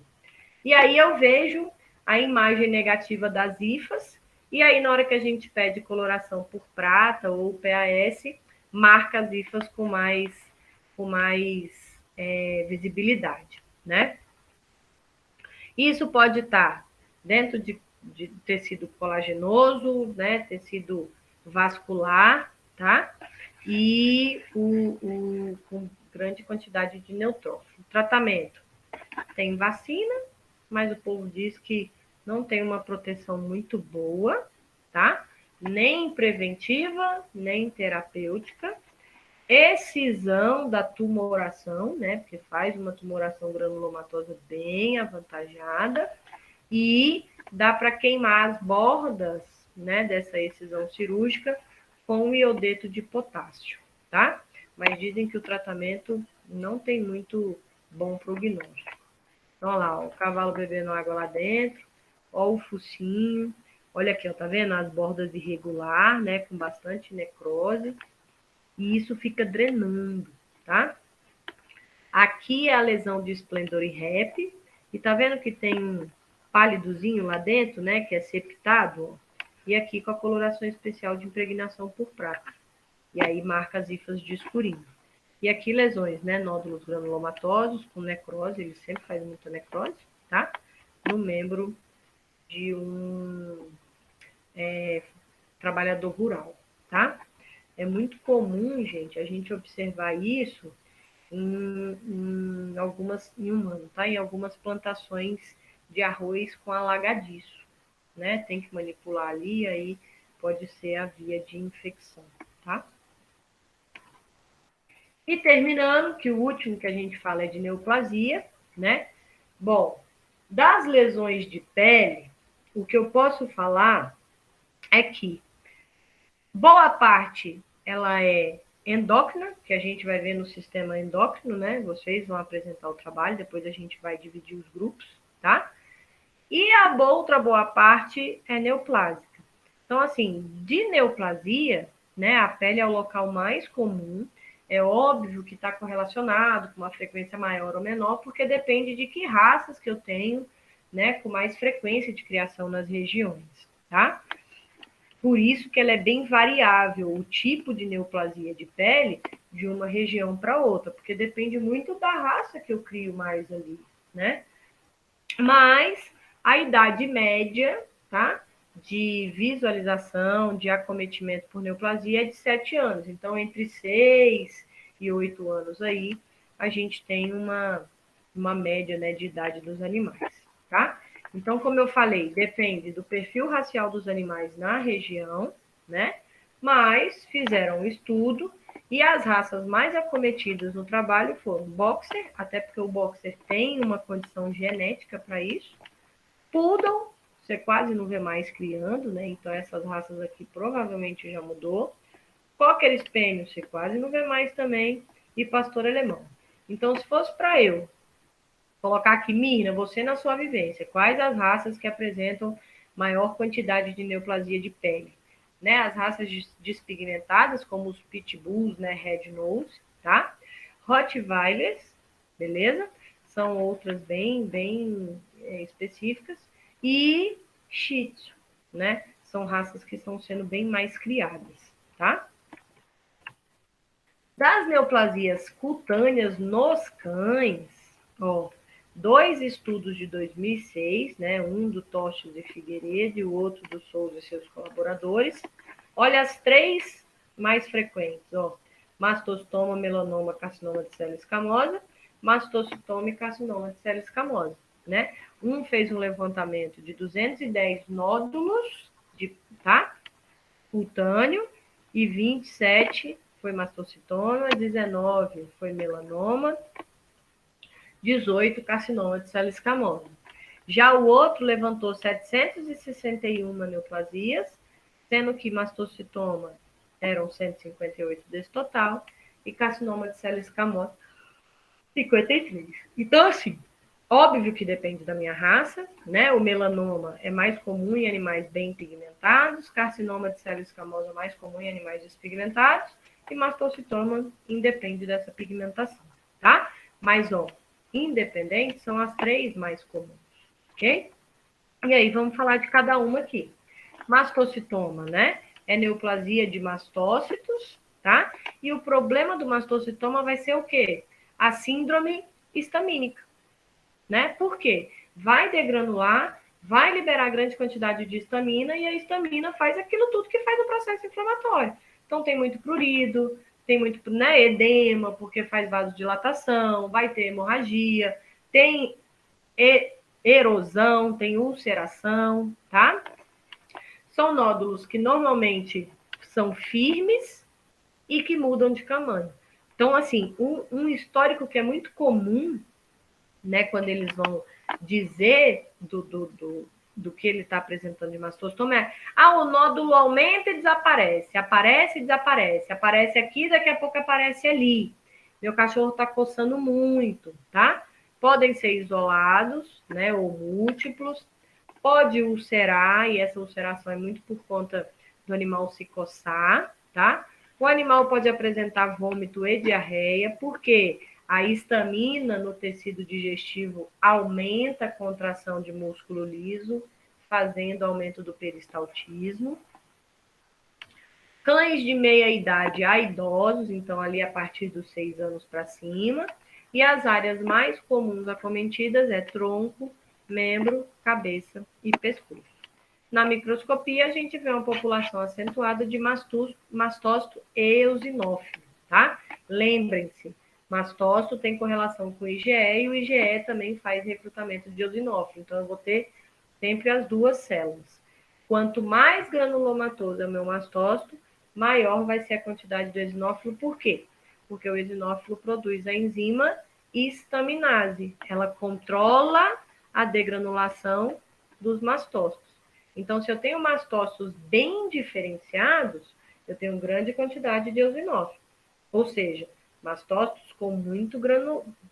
E aí eu vejo a imagem negativa das hifas, e aí na hora que a gente pede coloração por prata ou PAS, marca as hifas com mais visibilidade, né? Isso pode estar dentro de tecido colagenoso, né? Tecido vascular, tá? E com grande quantidade de neutrófilo. Tratamento. Tem vacina, mas o povo diz que não tem uma proteção muito boa, tá? Nem preventiva, nem terapêutica. Excisão da tumoração, né? Porque faz uma tumoração granulomatosa bem avantajada. E dá para queimar as bordas, né, dessa excisão cirúrgica com iodeto de potássio, tá? Mas dizem que o tratamento não tem muito bom prognóstico. Então, olha lá, ó, o cavalo bebendo água lá dentro, ó o focinho, olha aqui, ó, tá vendo? As bordas irregular, né, com bastante necrose, e isso fica drenando, tá? Aqui é a lesão de Splendori-Rep, e tá vendo que tem um pálidozinho lá dentro, né, que é septado, ó, e aqui com a coloração especial de impregnação por prata. E aí marca as hifas de escurinho. E aqui lesões, né? Nódulos granulomatosos com necrose, ele sempre faz muita necrose, tá? No membro de um trabalhador rural, tá? É muito comum, gente, a gente observar isso em humano, tá? Em algumas plantações de arroz com alagadiço, né? Tem que manipular ali, aí pode ser a via de infecção, tá? E terminando, que o último que a gente fala é de neoplasia, né? Bom, das lesões de pele, o que eu posso falar é que boa parte ela é endócrina, que a gente vai ver no sistema endócrino, né? Vocês vão apresentar o trabalho, depois a gente vai dividir os grupos, tá? E a outra boa parte é neoplásica. Então, assim, de neoplasia, né? A pele é o local mais comum. É óbvio que está correlacionado com uma frequência maior ou menor, porque depende de que raças que eu tenho, né, com mais frequência de criação nas regiões, tá? Por isso que ela é bem variável, o tipo de neoplasia de pele de uma região para outra, porque depende muito da raça que eu crio mais ali, né? Mas a idade média, tá? De visualização, de acometimento por neoplasia é de 7 anos. Então, entre 6 e 8 anos aí, a gente tem uma média, né, de idade dos animais, tá? Então, como eu falei, depende do perfil racial dos animais na região, né? Mas fizeram um estudo e as raças mais acometidas no trabalho foram boxer, até porque o boxer tem uma condição genética para isso, poodle, você quase não vê mais criando, né? Então essas raças aqui provavelmente já mudou. Cocker Spaniel, você quase não vê mais também, e pastor alemão. Então, se fosse para eu colocar aqui, Mina, você na sua vivência, quais as raças que apresentam maior quantidade de neoplasia de pele? Né? As raças despigmentadas, como os pitbulls, né, red nose, tá? Rottweilers, beleza? São outras bem específicas. e Shih Tzu, né? São raças que estão sendo bem mais criadas, tá? Das neoplasias cutâneas nos cães, ó, 2 estudos de 2006, né? Um do Tostes e Figueiredo e o outro do Souza e seus colaboradores. Olha as 3 mais frequentes, ó. Mastocitoma, melanoma, carcinoma de célula escamosa, mastocitoma e carcinoma de célula escamosa, né? Um fez um levantamento de 210 nódulos, tá? Cutâneo, e 27 foi mastocitoma, 19 foi melanoma, 18 carcinoma de célula escamosa. Já o outro levantou 761 neoplasias, sendo que mastocitoma eram 158 desse total, e carcinoma de célula escamosa, 53. Então, assim, óbvio que depende da minha raça, né? O melanoma é mais comum em animais bem pigmentados, carcinoma de célula escamosa é mais comum em animais despigmentados, e mastocitoma independe dessa pigmentação, tá? Mas, ó, independentes são as 3 mais comuns, ok? E aí, vamos falar de cada uma aqui. Mastocitoma, né? É neoplasia de mastócitos, tá? E o problema do mastocitoma vai ser o quê? A síndrome histamínica, né? Por quê? Vai degranular, vai liberar grande quantidade de histamina e a histamina faz aquilo tudo que faz o processo inflamatório. Então, tem muito prurido, tem muito, né, edema, porque faz vasodilatação, vai ter hemorragia, tem erosão, tem ulceração, tá? São nódulos que normalmente são firmes e que mudam de tamanho. Então, assim, um histórico que é muito comum, né, quando eles vão dizer do que ele está apresentando de mastocitoma é: o nódulo aumenta e desaparece, aparece e desaparece, aparece aqui, daqui a pouco aparece ali. Meu cachorro está coçando muito, tá? Podem ser isolados, né, ou múltiplos, pode ulcerar, e essa ulceração é muito por conta do animal se coçar, tá? O animal pode apresentar vômito e diarreia, porque a histamina no tecido digestivo aumenta a contração de músculo liso, fazendo aumento do peristaltismo. Cães de meia idade a idosos, então ali a partir dos 6 anos para cima. E as áreas mais comuns acometidas é tronco, membro, cabeça e pescoço. Na microscopia, a gente vê uma população acentuada de mastócito e eosinófilo, tá? Lembrem-se, mastócito tem correlação com o IgE e o IgE também faz recrutamento de eosinófilo. Então, eu vou ter sempre as 2 células. Quanto mais granulomatoso é o meu mastócito, maior vai ser a quantidade do eosinófilo. Por quê? Porque o eosinófilo produz a enzima histaminase. Ela controla a degranulação dos mastócitos. Então, se eu tenho mastócitos bem diferenciados, eu tenho grande quantidade de eosinófilo. Ou seja, mastócitos com muito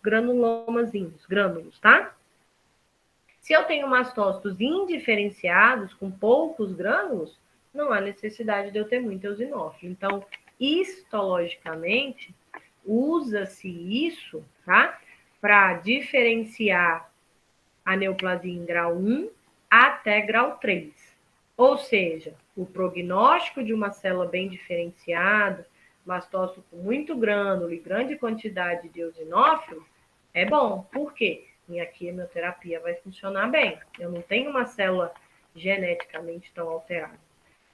granulomazinhos, grânulos, tá? Se eu tenho mastócitos indiferenciados, com poucos grânulos, não há necessidade de eu ter muito eosinófilo. Então, histologicamente, usa-se isso, tá? Para diferenciar a neoplasia em grau 1 até grau 3. Ou seja, o prognóstico de uma célula bem diferenciada, mastócito com muito grânulo e grande quantidade de eosinófilo, é bom. Por quê? Minha quimioterapia vai funcionar bem. Eu não tenho uma célula geneticamente tão alterada.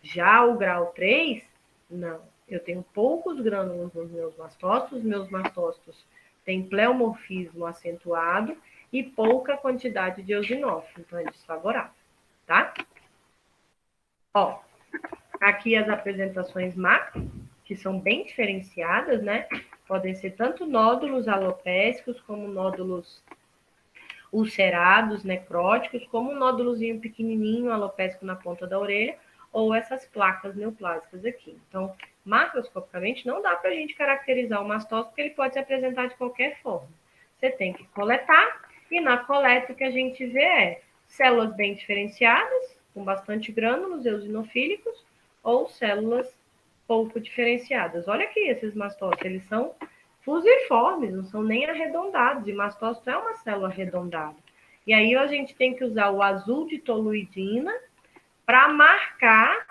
Já o grau 3, não. Eu tenho poucos grânulos nos meus mastócitos têm pleomorfismo acentuado e pouca quantidade de eosinófilo, então é desfavorável, tá? Ó, aqui as apresentações macro, que são bem diferenciadas, né? Podem ser tanto nódulos alopécicos, como nódulos ulcerados, necróticos, como um nódulozinho pequenininho, alopécico na ponta da orelha, ou essas placas neoplásicas aqui. Então, macroscopicamente, não dá para a gente caracterizar o mastócito, porque ele pode se apresentar de qualquer forma. Você tem que coletar, e na coleta o que a gente vê é células bem diferenciadas, com bastante grânulos eosinofílicos, ou células pouco diferenciadas. Olha aqui esses mastócitos, eles são fusiformes, não são nem arredondados, e mastócito é uma célula arredondada. E aí a gente tem que usar o azul de toluidina para marcar,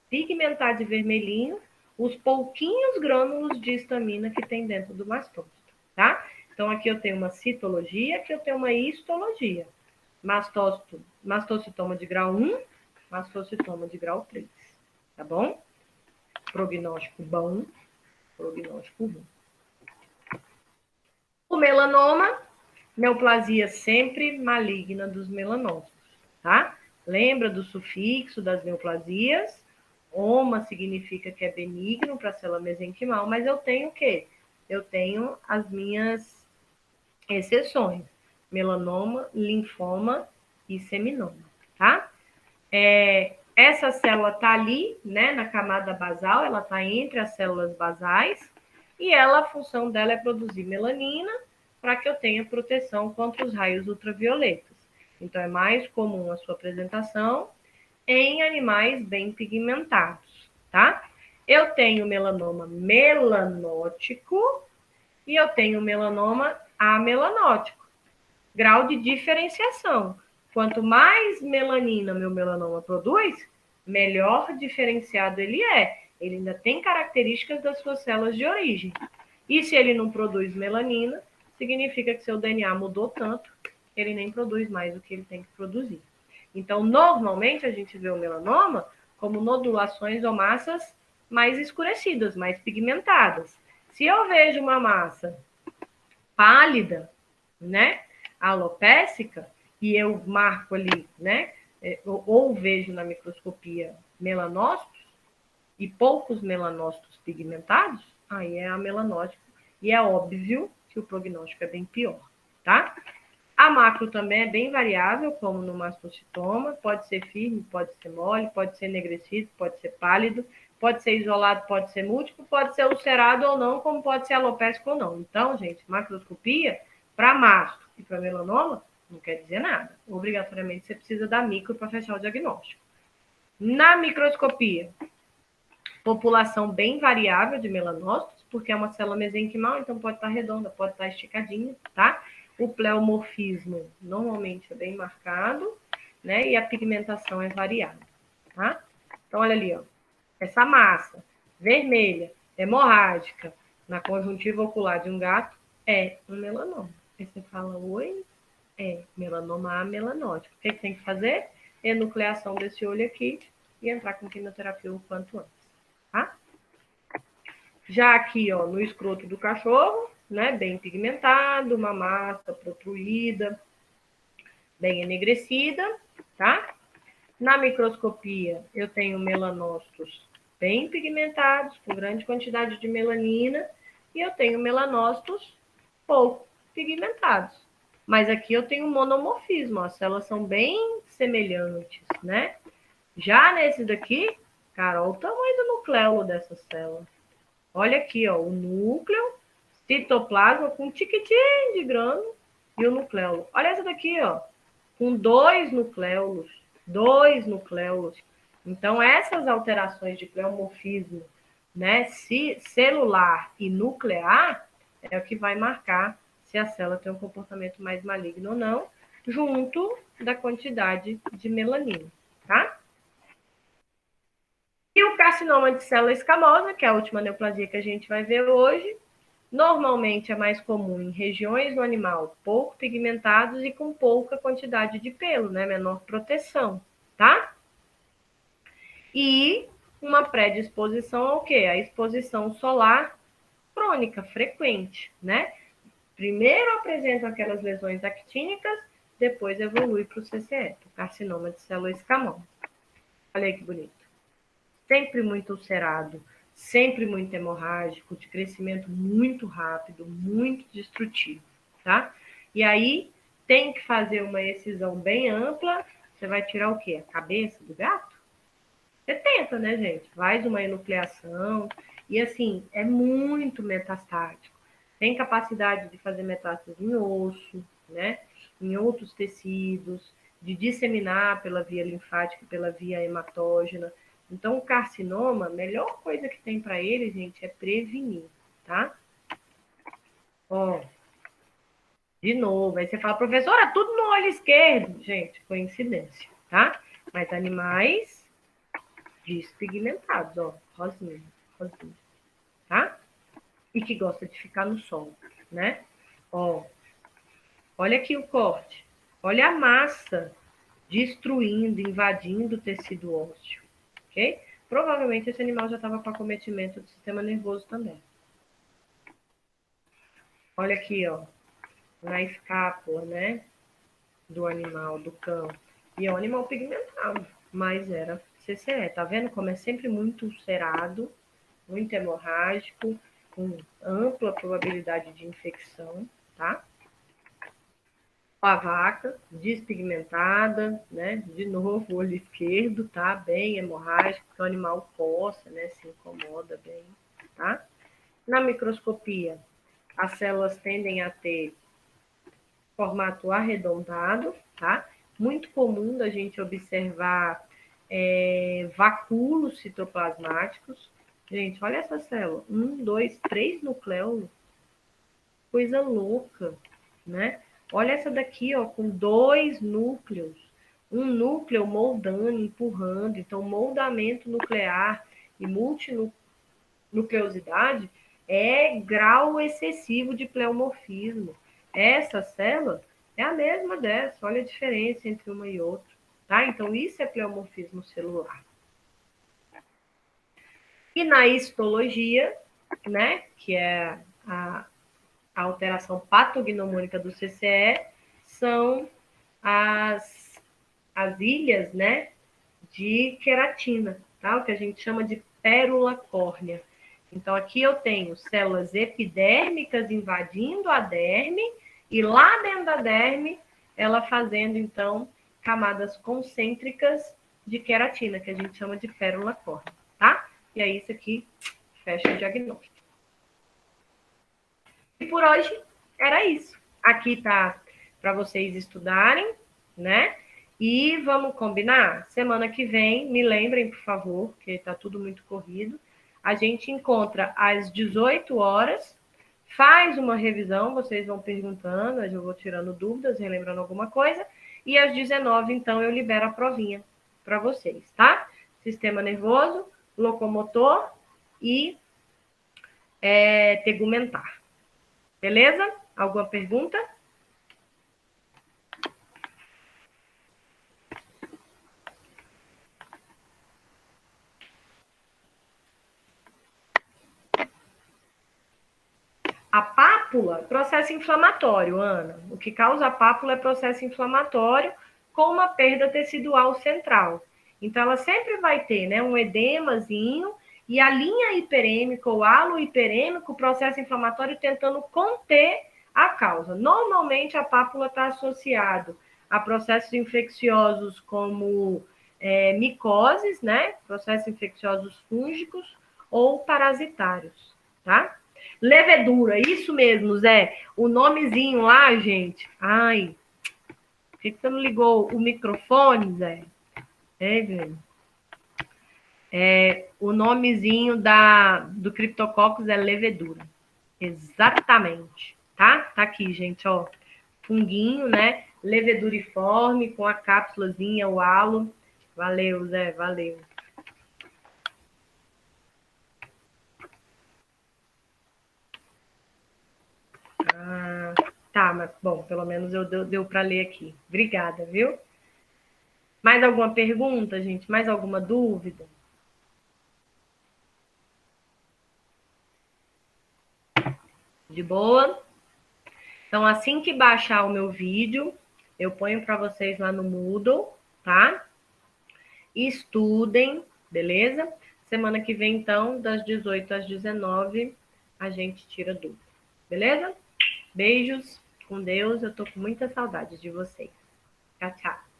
pigmentar de vermelhinho, os pouquinhos grânulos de histamina que tem dentro do mastócito, tá? Então, aqui eu tenho uma citologia, aqui eu tenho uma histologia. Mastocitoma de grau 1, mastocitoma de grau 3, tá bom? Prognóstico bom, prognóstico ruim. O melanoma, neoplasia sempre maligna dos melanócitos, tá? Lembra do sufixo das neoplasias? Oma significa que é benigno para a célula mesenquimal, mas eu tenho o quê? Eu tenho as minhas exceções: melanoma, linfoma e seminoma, tá? Essa célula está ali, né, na camada basal, ela está entre as células basais, e a função dela é produzir melanina para que eu tenha proteção contra os raios ultravioletas. Então, é mais comum a sua apresentação em animais bem pigmentados, tá? Eu tenho melanoma melanótico e eu tenho melanoma amelanótico. Grau de diferenciação. Quanto mais melanina meu melanoma produz, melhor diferenciado ele é. Ele ainda tem características das suas células de origem. E se ele não produz melanina, significa que seu DNA mudou tanto que ele nem produz mais o que ele tem que produzir. Então, normalmente, a gente vê o melanoma como nodulações ou massas mais escurecidas, mais pigmentadas. Se eu vejo uma massa pálida, né, alopécica, e eu marco ali, né, ou vejo na microscopia melanócitos, e poucos melanócitos pigmentados, aí é a melanótica, e é óbvio que o prognóstico é bem pior, tá? A macro também é bem variável, como no mastocitoma, pode ser firme, pode ser mole, pode ser enegrecido, pode ser pálido, pode ser isolado, pode ser múltiplo, pode ser ulcerado ou não, como pode ser alopécico ou não. Então, gente, macroscopia para masto e para melanoma não quer dizer nada. Obrigatoriamente você precisa da micro para fechar o diagnóstico. Na microscopia, população bem variável de melanócitos, porque é uma célula mesenquimal, então pode estar redonda, pode estar esticadinha, tá? O pleomorfismo normalmente é bem marcado, né? E a pigmentação é variável, tá? Então, olha ali, ó. Essa massa vermelha, hemorrágica, na conjuntiva ocular de um gato, é um melanoma. Aí você fala, oi? É melanoma amelanótico. O que tem que fazer? Enucleação desse olho aqui e entrar com quimioterapia o quanto antes, tá? Já aqui, ó, no escroto do cachorro, né, bem pigmentado, uma massa protruída, bem enegrecida, tá? Na microscopia, eu tenho melanócitos bem pigmentados, com grande quantidade de melanina, e eu tenho melanócitos pouco pigmentados. Mas aqui eu tenho monomorfismo, as células são bem semelhantes, né? Já nesse daqui, cara, olha o tamanho do nucleolo dessa célula. Olha aqui, ó, o núcleo, citoplasma com um tiquitinho de grânulo e o nucleolo. Olha essa daqui, ó, com dois nucleolos. Então, essas alterações de pleomorfismo, né, celular e nuclear, é o que vai marcar se a célula tem um comportamento mais maligno ou não, junto da quantidade de melanina, tá? E o carcinoma de célula escamosa, que é a última neoplasia que a gente vai ver hoje, normalmente é mais comum em regiões do animal pouco pigmentados e com pouca quantidade de pelo, né? Menor proteção, tá? E uma predisposição ao quê? A exposição solar crônica, frequente, né? Primeiro apresenta aquelas lesões actínicas, depois evolui para o CCE, o carcinoma de célula escamosa. Olha aí que bonito. Sempre muito ulcerado, sempre muito hemorrágico, de crescimento muito rápido, muito destrutivo, tá? E aí tem que fazer uma excisão bem ampla. Você vai tirar o quê? A cabeça do gato? Você tenta, né, gente? Faz uma enucleação e, assim, é muito metastático. Tem capacidade de fazer metástase em osso, né? Em outros tecidos, de disseminar pela via linfática, pela via hematógena. Então, o carcinoma, a melhor coisa que tem para ele, gente, é prevenir, tá? Ó, De novo, aí você fala, professora, tudo no olho esquerdo. Gente, coincidência, tá? Mas animais despigmentados, ó, rosinha, rosinha, tá? E que gosta de ficar no sol, né? Ó, olha aqui o corte. Olha a massa destruindo, invadindo o tecido ósseo, ok? Provavelmente esse animal já estava com acometimento do sistema nervoso também. Olha aqui, ó, na escápula, né, do animal, do cão. E é um animal pigmentado, mas era CCE. Tá vendo como é sempre muito ulcerado, muito hemorrágico, com ampla probabilidade de infecção, tá? A vaca despigmentada, né? De novo, olho esquerdo, tá? Bem hemorrágico, porque o animal coça, né? Se incomoda bem, tá? Na microscopia, as células tendem a ter formato arredondado, tá? Muito comum da gente observar vacúolos citoplasmáticos. Gente, olha essa célula. 1, 2, 3 nucleolos. Coisa louca, né? Olha essa daqui, ó, com 2 núcleos. Um núcleo moldando, empurrando. Então, moldamento nuclear e multinucleosidade é grau excessivo de pleomorfismo. Essa célula é a mesma dessa. Olha a diferença entre uma e outra, tá? Então, isso é pleomorfismo celular. E na histologia, né, que é a alteração patognomônica do CCE, são as ilhas, né, de queratina, tá? O que a gente chama de pérula córnea. Então, aqui eu tenho células epidérmicas invadindo a derme e lá dentro da derme, ela fazendo, então, camadas concêntricas de queratina, que a gente chama de pérula córnea, tá? E aí, isso aqui fecha o diagnóstico. E por hoje era isso. Aqui tá para vocês estudarem, né? E vamos combinar? Semana que vem, me lembrem, por favor, porque tá tudo muito corrido. A gente encontra às 18 horas, faz uma revisão, vocês vão perguntando, eu vou tirando dúvidas, relembrando alguma coisa, e às 19, então, eu libero a provinha para vocês, tá? Sistema nervoso, locomotor e tegumentar. Beleza? Alguma pergunta? A pápula, processo inflamatório, Ana. O que causa a pápula é processo inflamatório com uma perda tecidual central. Então, ela sempre vai ter, né, um edemazinho e a linha hiperêmica ou halo hiperêmico, o processo inflamatório tentando conter a causa. Normalmente, a pápula está associado a processos infecciosos como micoses, né, processos infecciosos fúngicos ou parasitários, tá? Levedura, isso mesmo, Zé. O nomezinho lá, gente. Ai, por que você não ligou o microfone, Zé? Velho. O nomezinho do Cryptococcus é levedura. Exatamente. Tá? Tá aqui, gente, ó. Funguinho, né? Leveduriforme com a cápsulazinha, o halo. Valeu, Zé, valeu. Tá, mas, bom, pelo menos deu para ler aqui. Obrigada, viu? Mais alguma pergunta, gente? Mais alguma dúvida? De boa? Então, assim que baixar o meu vídeo, eu ponho para vocês lá no Moodle, tá? Estudem, beleza? Semana que vem, então, das 18 às 19, a gente tira dúvida. Beleza? Beijos, com Deus. Eu tô com muita saudade de vocês. Tchau, tchau.